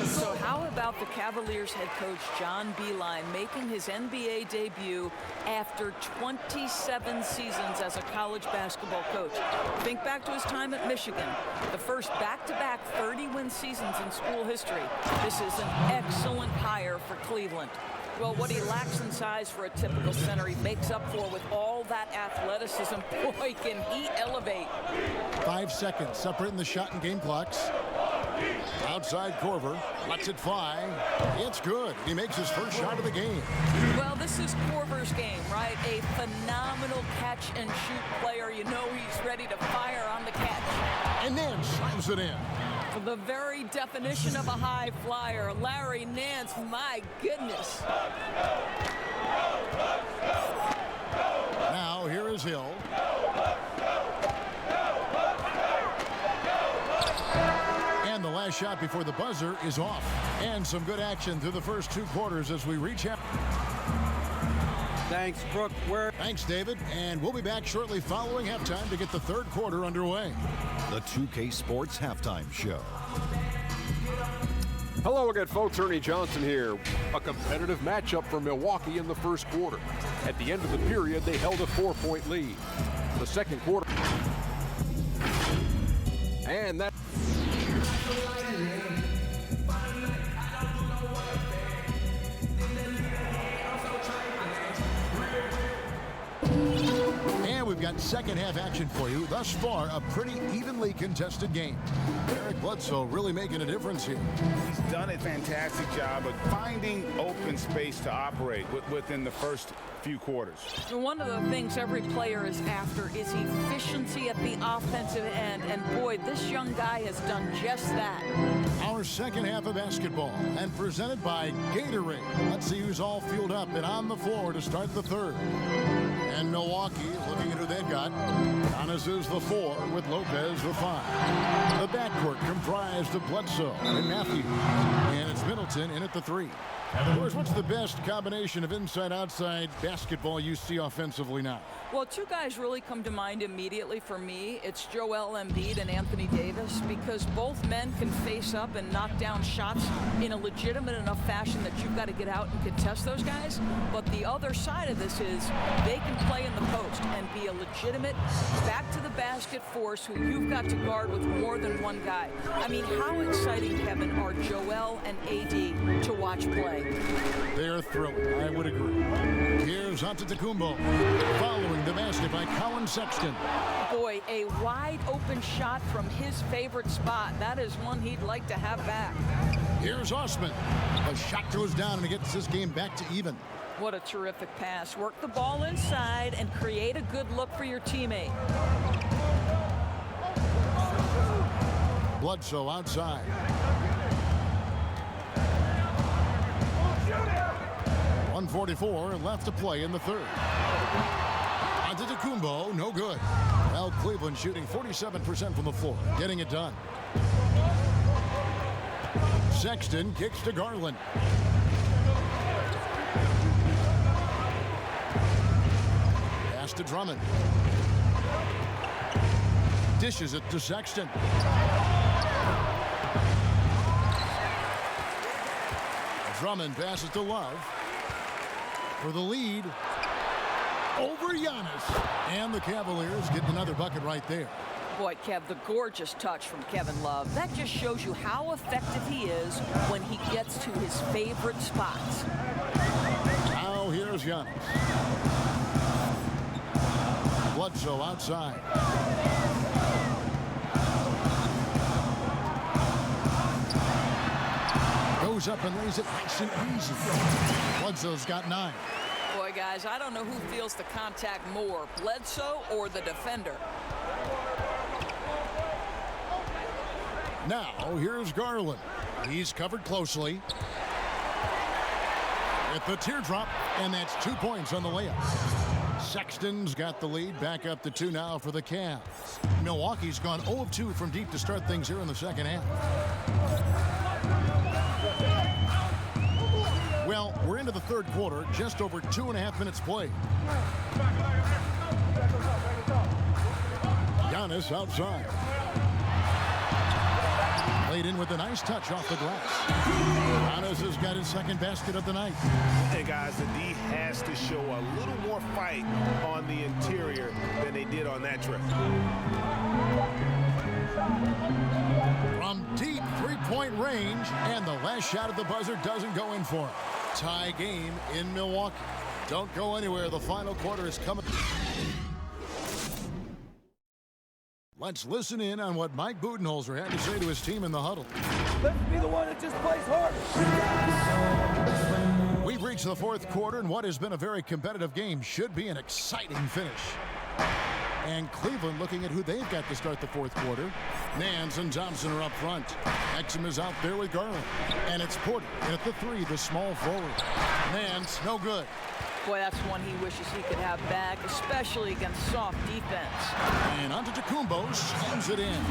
So how about the Cavaliers head coach John Beilein making his NBA debut after 27 seasons as a college basketball coach? Think back to his time at Michigan, the first back-to-back 30-win seasons in school history. This is an excellent hire for Cleveland. Well, what he lacks in size for a typical center, he makes up for with all that athleticism. Boy, can he elevate. 5 seconds separating the shot and game clocks. Outside Korver, lets it fly. It's good. He makes his first shot of the game. Well, this is Korver's game, right? A phenomenal catch-and-shoot player. You know he's ready to fire on the catch. And then slams it in. The very definition of a high flyer, Larry Nance, my goodness. Now here is Hill. And the last shot before the buzzer is off. And some good action through the first 2 quarters as we reach out. Thanks, Brooke. Thanks, David. And we'll be back shortly following halftime to get the 3rd quarter underway. The 2K Sports Halftime Show. Hello again, folks. Ernie Johnson here. A competitive matchup for Milwaukee in the first quarter. At the end of the period, they held a 4-point lead. The second quarter. And that... And we've got second half action for you. Thus far, a pretty evenly contested game. Eric Bledsoe really making a difference here. He's done a fantastic job of finding open space to operate within the first few quarters. One of the things every player is after is efficiency at the offensive end. And boy, this young guy has done just that. Our second half of basketball and presented by Gatorade. Let's see who's all fueled up and on the floor to start the 3rd. And Milwaukee, looking at who they've got. Giannis is the 4 with Lopez the 5. The backcourt comprised of Bledsoe and Matthews. And it's Middleton in at the 3. Of course, what's the best combination of inside-outside basketball you see offensively now? Well, 2 guys really come to mind immediately for me. It's Joel Embiid and Anthony Davis, because both men can face up and knock down shots in a legitimate enough fashion that you've got to get out and contest those guys. But the other side of this is they can play in the post and be a legitimate back-to-the-basket force who you've got to guard with more than one guy. I mean, how exciting, Kevin, are Joel and AD to watch play? They're thrilling. I would agree. Here's Here's Antetokounmpo. Following the basket by Colin Sexton. Boy, a wide open shot from his favorite spot. That is one he'd like to have back. Here's Osman. The shot goes down and it gets this game back to even. What a terrific pass. Work the ball inside and create a good look for your teammate. Bledsoe outside. .144 left to play in the third. Antetokounmpo, no good. Well, Cleveland shooting 47% from the floor, getting it done. Sexton kicks to Garland. Pass to Drummond. Dishes it to Sexton. Drummond passes to Love for the lead over Giannis. And the Cavaliers get another bucket right there. Boy, Kev, the gorgeous touch from Kevin Love. That just shows you how effective he is when he gets to his favorite spots. Now here's Giannis. Bledsoe outside. Goes up and lays it nice and easy. Bledsoe's got 9. Boy, guys, I don't know who feels the contact more, Bledsoe or the defender. Now, here's Garland. He's covered closely. At the teardrop, and that's 2 points on the layup. Sexton's got the lead, back up to 2 now for the Cavs. Milwaukee's gone 0 of 2 from deep to start things here in the second half. Well, we're into the third quarter, just over 2.5 minutes played. Giannis outside. Laid in with a nice touch off the glass. Giannis has got his second basket of the night. Hey, guys, the D has to show a little more fight on the interior than they did on that trip. From deep three-point range, and the last shot at the buzzer doesn't go in for him. Tie game in Milwaukee. Don't go anywhere. The final quarter is coming. Let's listen in on what Mike Budenholzer had to say to his team in the huddle. Let's be the one that just plays hard. We've reached the fourth quarter, and what has been a very competitive game should be an exciting finish. And Cleveland looking at who they've got to start the fourth quarter. Nance and Thompson are up front. Exum is out there with Garland. And it's Porter. And at the 3, the small forward. Nance, no good. Boy, that's one he wishes he could have back, especially against soft defense. And Antetokounmpo slams it in.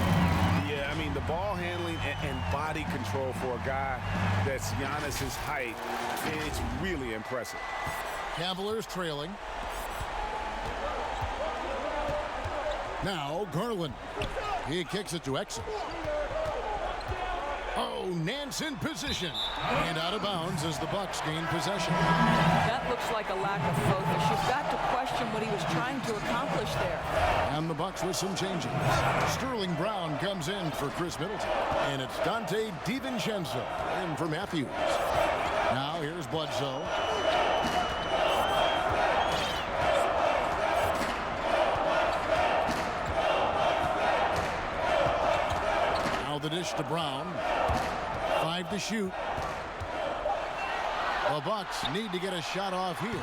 Yeah, I mean, the ball handling and body control for a guy that's Giannis's height, it's really impressive. Cavaliers trailing. Now Garland. He kicks it to Exum. Oh, Nance in position. And out of bounds as the Bucks gain possession. That looks like a lack of focus. You've got to question what he was trying to accomplish there. And the Bucks with some changes. Sterling Brown comes in for Chris Middleton. And it's Dante DiVincenzo in for Matthews. Now here's Bledsoe. The dish to Brown. 5 to shoot. The Bucks need to get a shot off here.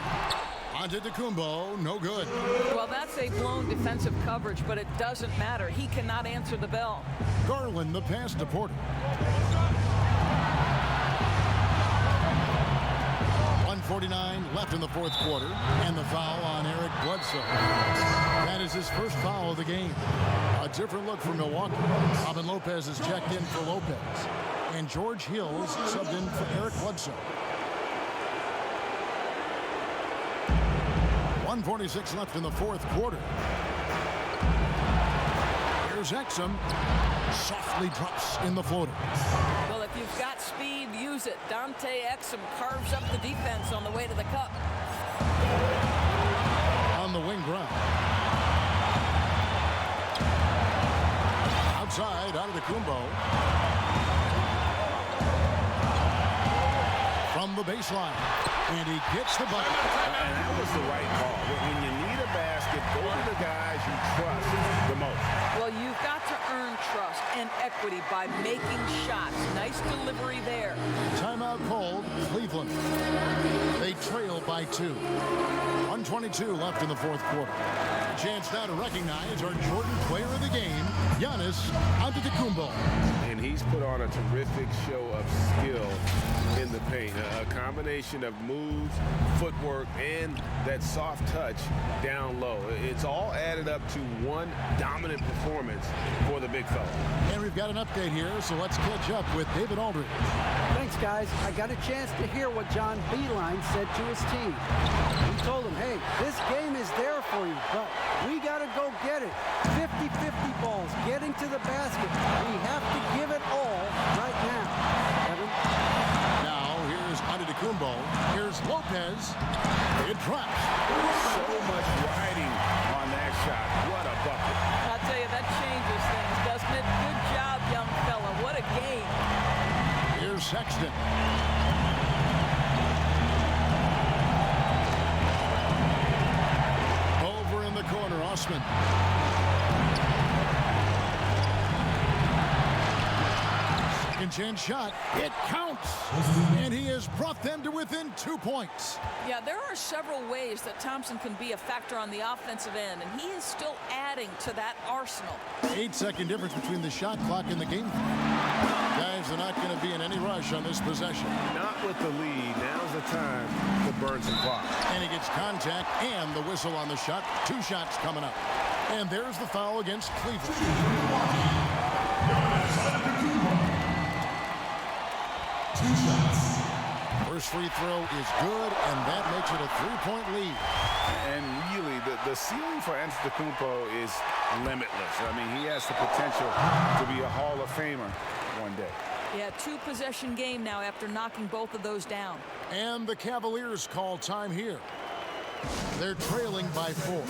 Antetokounmpo, no good. Well, that's a blown defensive coverage, but it doesn't matter. He cannot answer the bell. Garland, the pass to Porter. 1:49 left in the fourth quarter, and the foul on Eric Bledsoe. That is his first foul of the game. A different look for Milwaukee. Robin Lopez is checked in for Lopez. And George Hills subbed in for Eric Bledsoe. 1:46 left in the fourth quarter. Here's Exum. Softly drops in the floater. Well, if you've got speed, use it. Dante Exum carves up the defense on the way to the cup. On the wing ground. Outside, Antetokounmpo. From the baseline. And he gets the bucket. And that was the right call. When you need a basket, go to the guys you trust the most. Well, you've got to earn trust and equity by making shots. Nice delivery there. Timeout called Cleveland. They trail by 2. 1:22 left in the fourth quarter. A chance now to recognize our Jordan player of the game, Giannis Antetokounmpo. And he's put on a terrific show of skill in the paint. A combination of moves, footwork, and that soft touch down low. It's all added up to one dominant performance for the big fella. And we've got an update here, so let's catch up with David Aldridge. Thanks, guys. I got a chance to hear what John Beilein said to his team. He told them, hey, this game is there for you, but we got to go get it. 50-50 balls, getting to the basket. We have to give it all right now. Evan? Now, here's Antetokounmpo. Here's Lopez. It drops. So much riding on that shot. What a bucket. I'll tell you, that changes things, doesn't it? Good job, young fella. What a game. Here's Sexton. Over in the corner, Osman. Second chance shot. It counts. And he has brought them to within 2 points. Yeah, there are several ways that Thompson can be a factor on the offensive end, and he is still adding to that arsenal. 8-second difference between the shot clock and the game. Guys are not going to be in any rush on this possession. Not with the lead. Now's the time to burn some clock. And he gets contact and the whistle on the shot. 2 shots coming up. And there's the foul against Cleveland. 2 shots. First free throw is good, and that makes it a 3-point lead. And really, the ceiling for Antetokounmpo is limitless. I mean, he has the potential to be a Hall of Famer one day. Yeah, 2-possession game now after knocking both of those down. And the Cavaliers call time here. They're trailing by 4.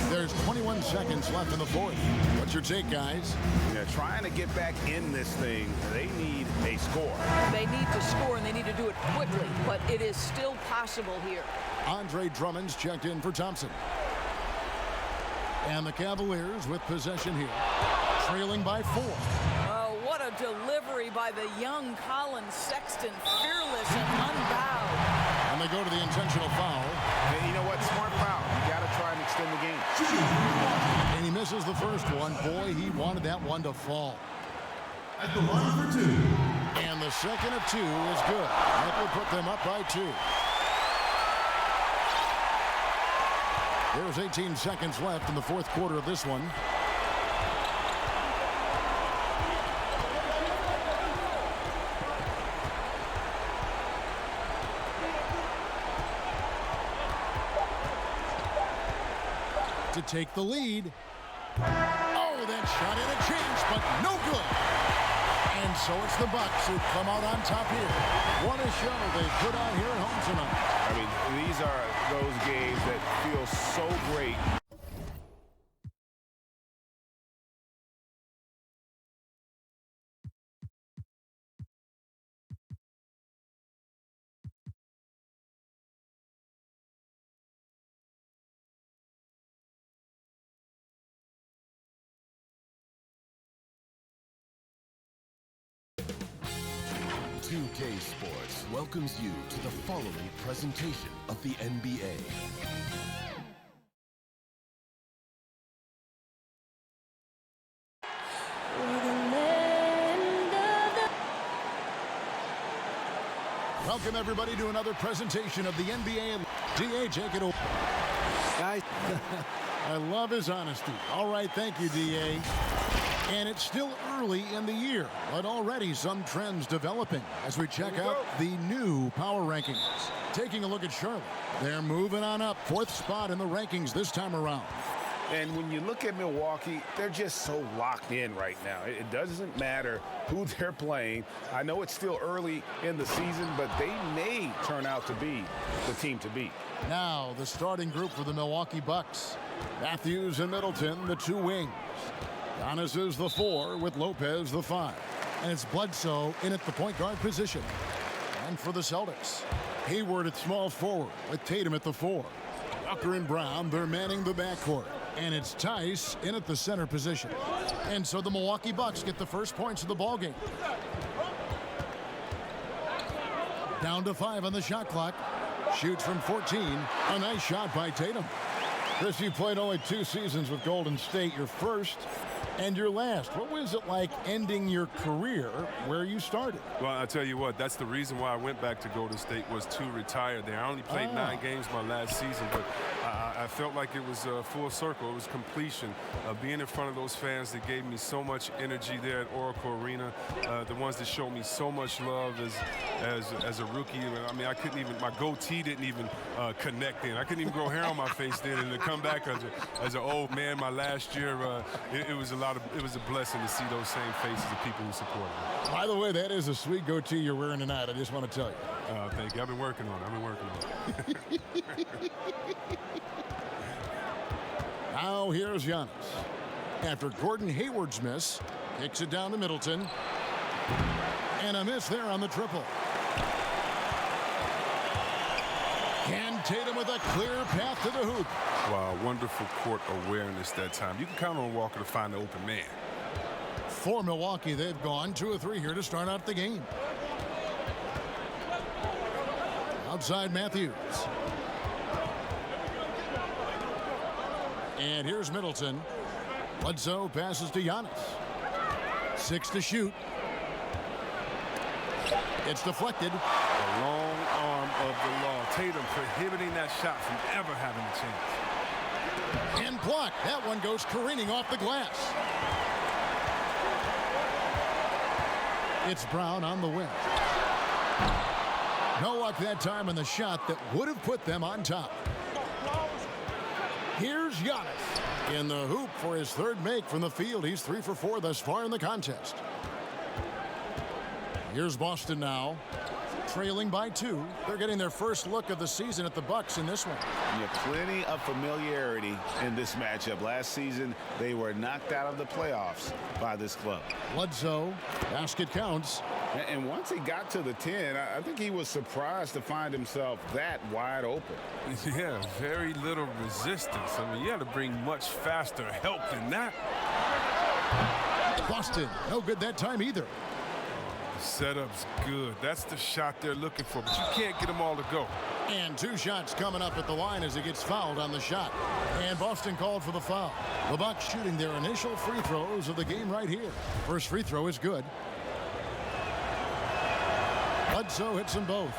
There's 21 seconds left in the fourth. What's your take, guys? Yeah, trying to get back in this thing, they need a score. They need to score, and they need to do it quickly, but it is still possible here. Andre Drummond's checked in for Thompson. And the Cavaliers with possession here, trailing by 4. Oh, what a delivery by the young Colin Sexton, fearless and unbowed. And they go to the intentional foul. And you know what? Smart foul. You got to try and extend the game. And he misses the first one. Boy, he wanted that one to fall. At the line for 2. And the second of 2 is good. That will put them up by 2. There's 18 seconds left in the fourth quarter of this one. To take the lead. Oh, that shot in a chance, but no good. And so it's the Bucks who come out on top here. What a show they put on here at home tonight. I mean, these are those games that feel so great. HOF Sports welcomes you to the following presentation of the NBA. Welcome, everybody, to another presentation of the NBA. DA, take it away. Guys, I love his honesty. All right, thank you, DA. And it's still early in the year, but already some trends developing as we check out the new power rankings. Taking a look at Charlotte, they're moving on up, 4th spot in the rankings this time around. And when you look at Milwaukee, they're just so locked in right now. It doesn't matter who they're playing. I know it's still early in the season, but they may turn out to be the team to beat. Now, the starting group for the Milwaukee Bucks. Matthews and Middleton, the 2 wings. Giannis is the 4 with Lopez the 5. And it's Bledsoe in at the point guard position. And for the Celtics, Hayward at small forward with Tatum at the 4. Walker and Brown, they're manning the backcourt. And it's Tice in at the center position. And so the Milwaukee Bucks get the first points of the ballgame. Down to 5 on the shot clock. Shoots from 14. A nice shot by Tatum. Chris, you played only 2 seasons with Golden State, your first and your last. What was it like ending your career where you started? Well, I tell you what, that's the reason why I went back to Golden State, was to retire there. I only played 9 games my last season, but I felt like it was full circle. It was completion. Being in front of those fans that gave me so much energy there at Oracle Arena, the ones that showed me so much love as a rookie. I mean, I couldn't even, my goatee didn't even connect in. I couldn't even grow hair on my face then, and to come back as an old man my last year, it was a blessing to see those same faces of people who supported me. By the way, that is a sweet goatee you're wearing tonight. I just want to tell you. Thank you. I've been working on it. Now here's Giannis. After Gordon Hayward's miss, kicks it down to Middleton. And a miss there on the triple. And Tatum with a clear path to the hoop. Wow, wonderful court awareness that time. You can count on Walker to find the open man. For Milwaukee, they've gone 2 of 3 here to start out the game. Outside Matthews. And here's Middleton. Bledsoe passes to Giannis. 6 to shoot. It's deflected. The long arm of the law. Tatum prohibiting that shot from ever having a chance. And blocked. That one goes careening off the glass. It's Brown on the wing. No luck that time in the shot that would have put them on top. Here's Giannis in the hoop for his 3rd make from the field. He's 3 for 4 thus far in the contest. Here's Boston now, trailing by 2. They're getting their first look of the season at the Bucks in this one. Yeah, plenty of familiarity in this matchup. Last season, they were knocked out of the playoffs by this club. Bledsoe, basket counts. And once he got to the 10, I think he was surprised to find himself that wide open. Yeah, very little resistance. I mean, you had to bring much faster help than that. Boston, no good that time either. Setup's good. That's the shot they're looking for, but you can't get them all to go. And 2 shots coming up at the line as he gets fouled on the shot. And Boston called for the foul. The Bucks shooting their initial free throws of the game right here. First free throw is good. Bledsoe hits them both.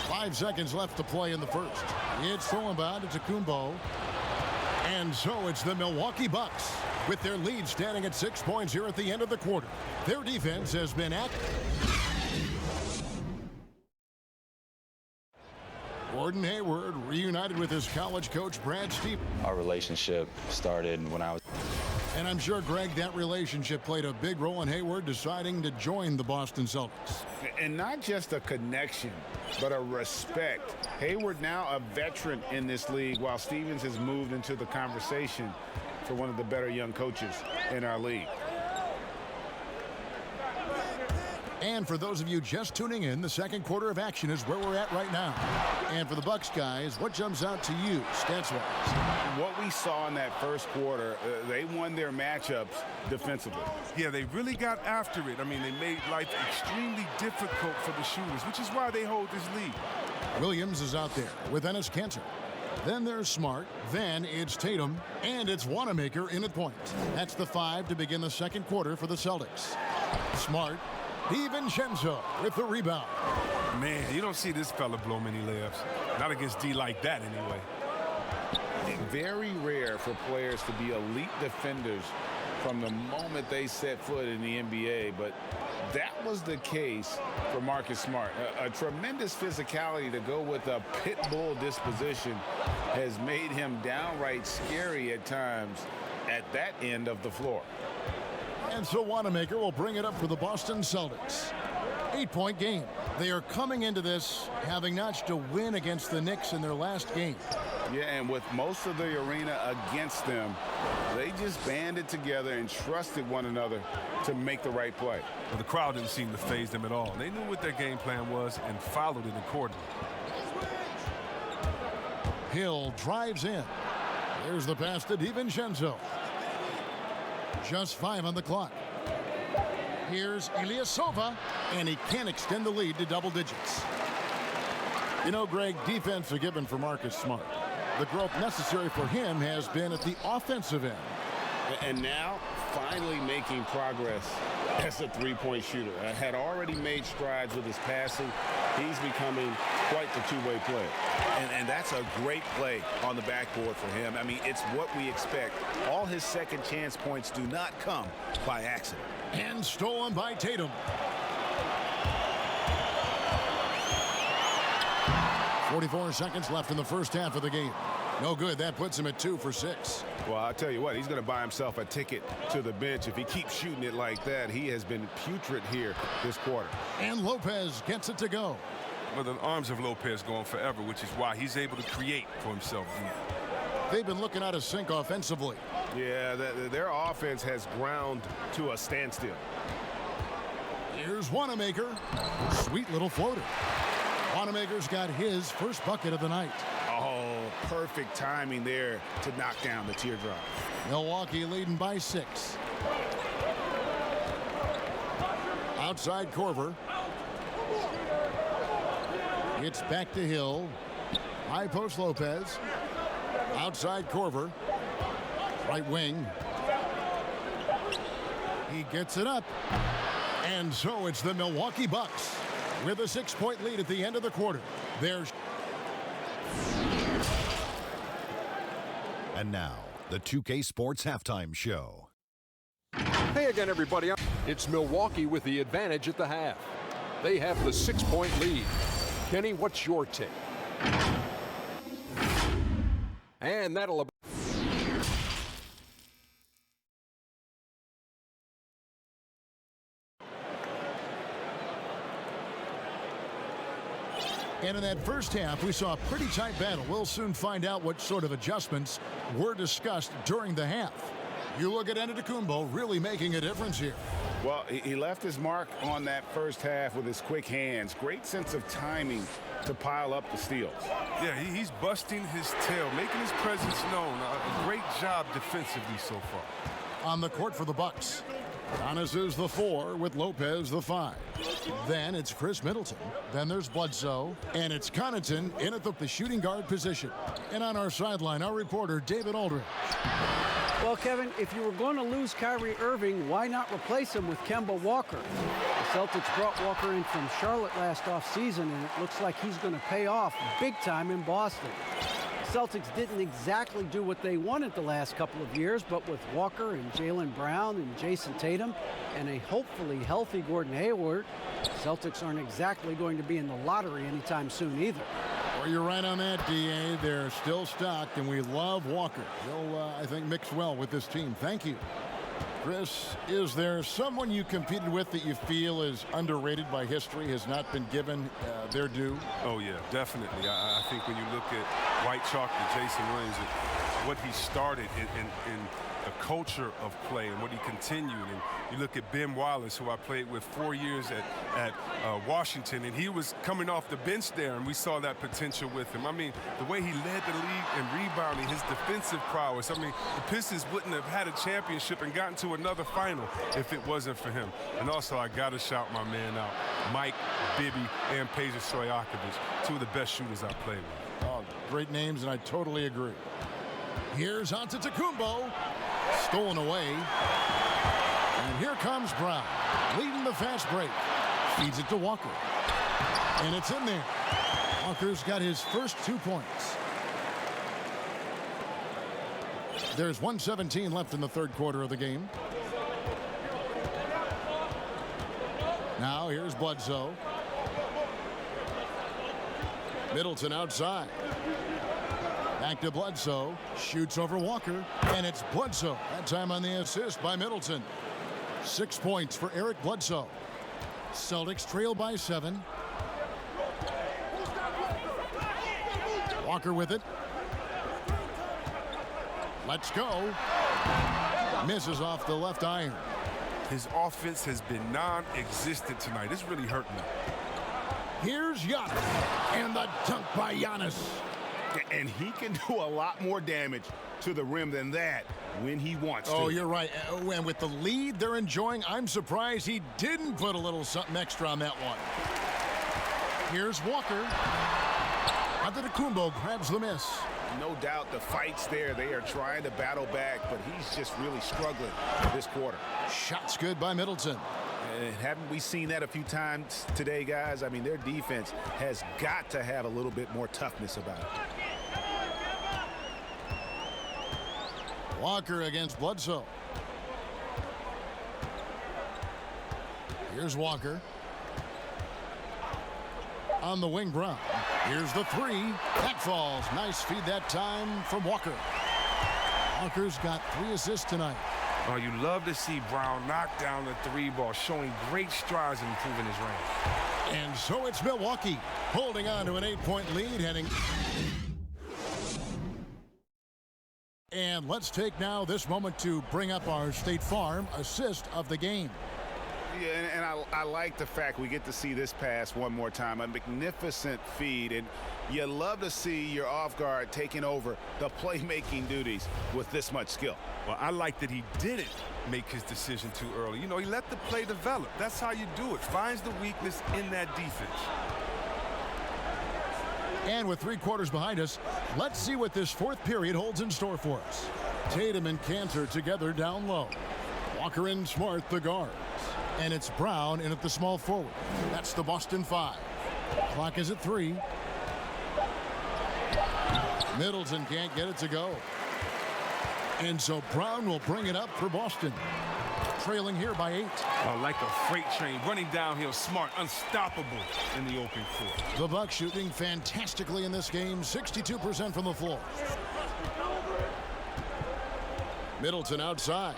5 seconds left to play in the first. It's thrown by to Kumbo. And so it's the Milwaukee Bucks with their lead standing at 6 points here at the end of the quarter. Their defense has been active. Gordon Hayward reunited with his college coach, Brad Stevens. Our relationship started when I was... And I'm sure, Greg, that relationship played a big role in Hayward deciding to join the Boston Celtics. And not just a connection, but a respect. Hayward now a veteran in this league, while Stevens has moved into the conversation for one of the better young coaches in our league. And for those of you just tuning in, the second quarter of action is where we're at right now. And for the Bucks guys, what jumps out to you stats-wise? What we saw in that first quarter, they won their matchups defensively. Yeah, they really got after it. I mean, they made life extremely difficult for the shooters, which is why they hold this lead. Williams is out there with Enes Kanter. Then there's Smart. Then it's Tatum. And it's Wanamaker in at point. That's the 5 to begin the second quarter for the Celtics. Smart. DiVincenzo with the rebound. Man, you don't see this fella blow many layups. Not against D like that, anyway. Very rare for players to be elite defenders from the moment they set foot in the NBA, but that was the case for Marcus Smart. A tremendous physicality to go with a pit bull disposition has made him downright scary at times at that end of the floor. And so Wanamaker will bring it up for the Boston Celtics. 8-point game. They are coming into this having notched a win against the Knicks in their last game. Yeah, and with most of the arena against them, they just banded together and trusted one another to make the right play. Well, the crowd didn't seem to faze them at all. They knew what their game plan was and followed it accordingly. Hill drives in. There's the pass to DiVincenzo. Just 5 on the clock. Here's Ilyasova, and he can't extend the lead to double digits. You know, Greg, defense a given for Marcus Smart. The growth necessary for him has been at the offensive end. And now, finally making progress as a three-point shooter. Had already made strides with his passing. He's becoming quite the two-way player. And that's a great play on the backboard for him. I mean, it's what we expect. All his second chance points do not come by accident. And stolen by Tatum. 44 seconds left in the first half of the game. No good. That puts him at 2 for 6. Well, I'll tell you what, he's going to buy himself a ticket to the bench. If he keeps shooting it like that, he has been putrid here this quarter. And Lopez gets it to go. Well, the arms of Lopez go on forever, which is why he's able to create for himself. They've been looking out of sync offensively. Yeah, their offense has ground to a standstill. Here's Wanamaker. Sweet little floater. Wanamaker's got his first bucket of the night. Oh, perfect timing there to knock down the teardrop. Milwaukee leading by 6. Outside Korver. It's back to Hill. High post Lopez. Outside Korver. Right wing. He gets it up. And so it's the Milwaukee Bucks with a 6-point lead at the end of the quarter. There's And now, the 2K Sports Halftime Show. Hey again, everybody. It's Milwaukee with the advantage at the half. They have the 6-point lead. Kenny, what's your take? And that'll... And in that first half, we saw a pretty tight battle. We'll soon find out what sort of adjustments were discussed during the half. You look at Antetokounmpo really making a difference here. Well, he left his mark on that first half with his quick hands. Great sense of timing to pile up the steals. Yeah, he's busting his tail, making his presence known. A great job defensively so far. On the court for the Bucks, Giannis is the 4 with Lopez the 5. Then it's Chris Middleton. Then there's Bledsoe. And it's Connaughton in at the shooting guard position. And on our sideline, our reporter, David Aldridge. Well, Kevin, if you were going to lose Kyrie Irving, why not replace him with Kemba Walker? The Celtics brought Walker in from Charlotte last offseason, and it looks like he's going to pay off big time in Boston. The Celtics didn't exactly do what they wanted the last couple of years, but with Walker and Jaylen Brown and Jason Tatum and a hopefully healthy Gordon Hayward, the Celtics aren't exactly going to be in the lottery anytime soon either. Well, you're right on that, D.A. They're still stocked, and we love Walker. He'll, I think, mix well with this team. Thank you. Chris, is there someone you competed with that you feel is underrated by history, has not been given their due? Oh, yeah, definitely. I think when you look at White Chalk and Jason Williams, what he started in the culture of play and what he continued. And you look at Ben Wallace, who I played with 4 years at Washington, and he was coming off the bench there, and we saw that potential with him. I mean, the way he led the league in rebounding, his defensive prowess. I mean, the Pistons wouldn't have had a championship and gotten to another final if it wasn't for him. And also, I got to shout my man out, Mike Bibby and Peja Stojakovic, two of the best shooters I played with. Oh, great names, and I totally agree. Here's Antetokounmpo. Stolen away. And here comes Brown, leading the fast break. Feeds it to Walker. And it's in there. Walker's got his first 2 points. There's 1:17 left in the third quarter of the game. Now here's Bledsoe. Middleton outside. Back to Bledsoe. Shoots over Walker. And it's Bledsoe. That time on the assist by Middleton. 6 points for Eric Bledsoe. Celtics trail by 7. Walker with it. Let's go. Misses off the left iron. His offense has been non-existent tonight. It's really hurting him. Here's Giannis. And the dunk by Giannis. And he can do a lot more damage to the rim than that when he wants to. Oh, you're right. And with the lead they're enjoying, I'm surprised he didn't put a little something extra on that one. Here's Walker. Antetokounmpo grabs the miss. No doubt the fight's there. They are trying to battle back, but he's just really struggling this quarter. Shot's good by Middleton. And haven't we seen that a few times today, guys? I mean, their defense has got to have a little bit more toughness about it. Walker against Bledsoe. Here's Walker. On the wing, Brown. Here's the three. That falls. Nice feed that time from Walker. Walker's got 3 assists tonight. Oh, you love to see Brown knock down the 3 ball, showing great strides in improving his range. And so it's Milwaukee holding on to an 8-point lead heading. And let's take now this moment to bring up our State Farm assist of the game. Yeah, and I like the fact we get to see this pass one more time. A magnificent feed, and you love to see your off guard taking over the playmaking duties with this much skill. Well, I like that he didn't make his decision too early. You know, he let the play develop. That's how you do it. Finds the weakness in that defense. And with 3 quarters behind us, let's see what this 4th period holds in store for us. Tatum and Cantor together down low. Walker and Smart, the guards. And it's Brown in at the small forward. That's the Boston 5. Clock is at 3. Middleton can't get it to go. And so Brown will bring it up for Boston. Trailing here by 8. Like a freight train running downhill, Smart, unstoppable in the open court. The Bucks shooting fantastically in this game, 62% from the floor. Middleton outside.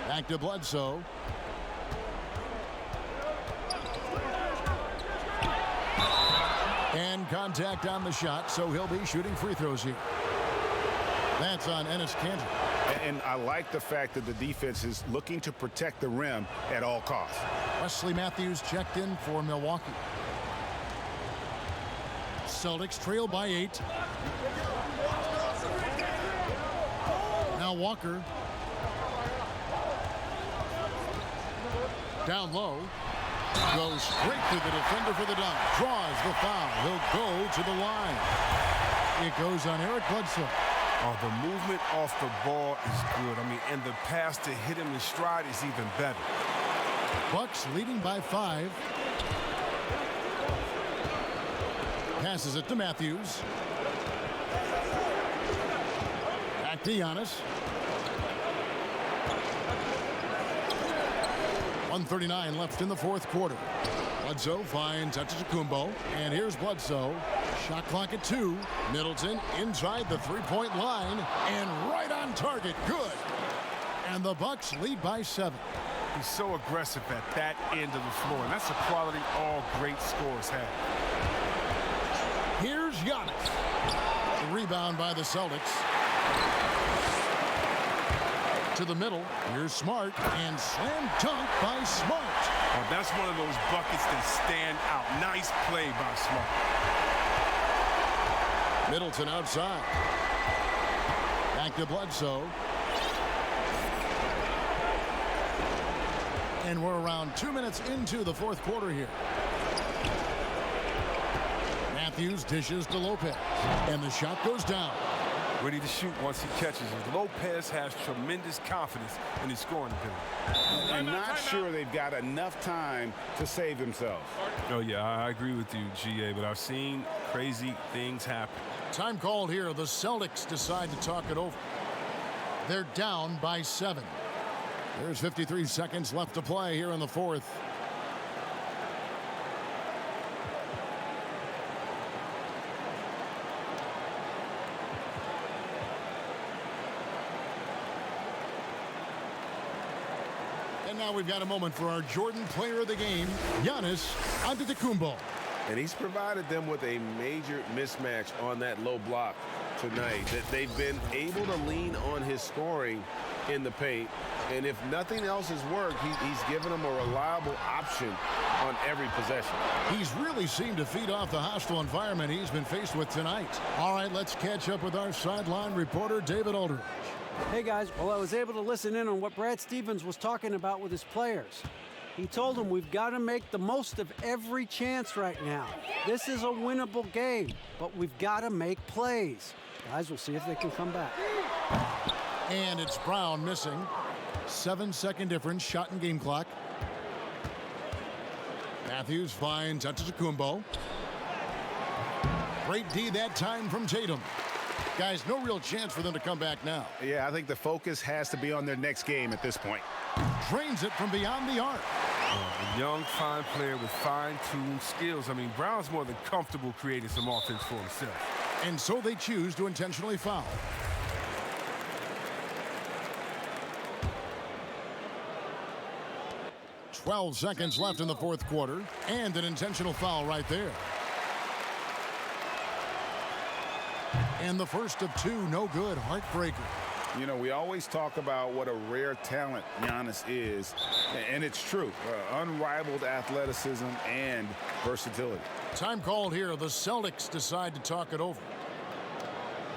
Back to Bledsoe. And contact on the shot, so he'll be shooting free throws here. That's on Enes Kanter. And I like the fact that the defense is looking to protect the rim at all costs. Wesley Matthews checked in for Milwaukee. Celtics trail by 8. Now Walker. Down low. Goes straight to the defender for the dunk. Draws the foul. He'll go to the line. It goes on Eric Bledsoe. Oh, the movement off the ball is good. I mean, and the pass to hit him in stride is even better. Bucks leading by 5. Passes it to Matthews. Back to Giannis. 1:39 left in the 4th quarter. Bledsoe finds Antetokounmpo, and here's Bledsoe. Shot clock at 2. Middleton inside the 3-point line, and right on target. Good. And the Bucks lead by 7. He's so aggressive at that end of the floor, and that's a quality all great scorers have. Here's Giannis. The rebound by the Celtics. To the middle. Here's Smart, and slam dunk by Smart. Oh, that's one of those buckets that stand out. Nice play by Smart. Middleton outside. Back to Bledsoe. And we're around 2 minutes into the 4th quarter here. Matthews dishes to Lopez, and the shot goes down. Ready to shoot once he catches it. Lopez has tremendous confidence in his scoring ability. I'm not sure they've got enough time to save themselves. Oh, yeah, I agree with you, GA, but I've seen crazy things happen. Time called here. The Celtics decide to talk it over. They're down by 7. There's 53 seconds left to play here in the 4th. And now we've got a moment for our Jordan player of the game, Giannis Antetokounmpo. And he's provided them with a major mismatch on that low block tonight. That they've been able to lean on his scoring in the paint. And if nothing else has worked, he's given them a reliable option on every possession. He's really seemed to feed off the hostile environment he's been faced with tonight. All right, let's catch up with our sideline reporter, David Aldridge. Hey, guys. Well, I was able to listen in on what Brad Stevens was talking about with his players. He told them we've got to make the most of every chance right now. This is a winnable game, but we've got to make plays. Guys, we'll see if they can come back. And it's Brown missing. 7-second difference, shot and game clock. Matthews finds Antetokounmpo. Great D that time from Tatum. Guys, no real chance for them to come back now. Yeah, I think the focus has to be on their next game at this point. Drains it from beyond the arc. A young, fine player with fine-tuned skills. I mean, Brown's more than comfortable creating some offense for himself. And so they choose to intentionally foul. "12 seconds left in the fourth quarter, and an intentional foul right there. And the first of two, no good, heartbreaker. You know, we always talk about what a rare talent Giannis is, and it's true. Unrivaled athleticism and versatility. Time called here. The Celtics decide to talk it over.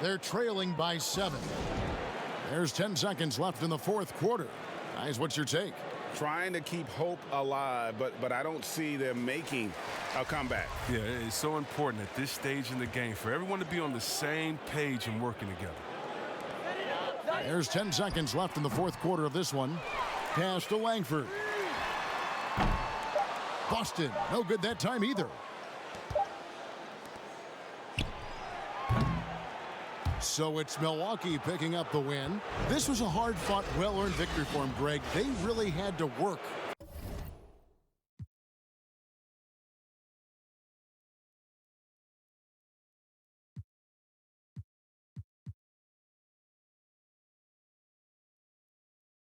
They're trailing by 7. There's 10 seconds left in the fourth quarter. Guys, what's your take? Trying to keep hope alive, but I don't see them making a comeback. Yeah, it's so important at this stage in the game for everyone to be on the same page and working together. There's 10 seconds left in the fourth quarter of this one. Pass to Langford. Busted. No good that time either. So it's Milwaukee picking up the win. This was a hard-fought, well-earned victory for him, Greg. They really had to work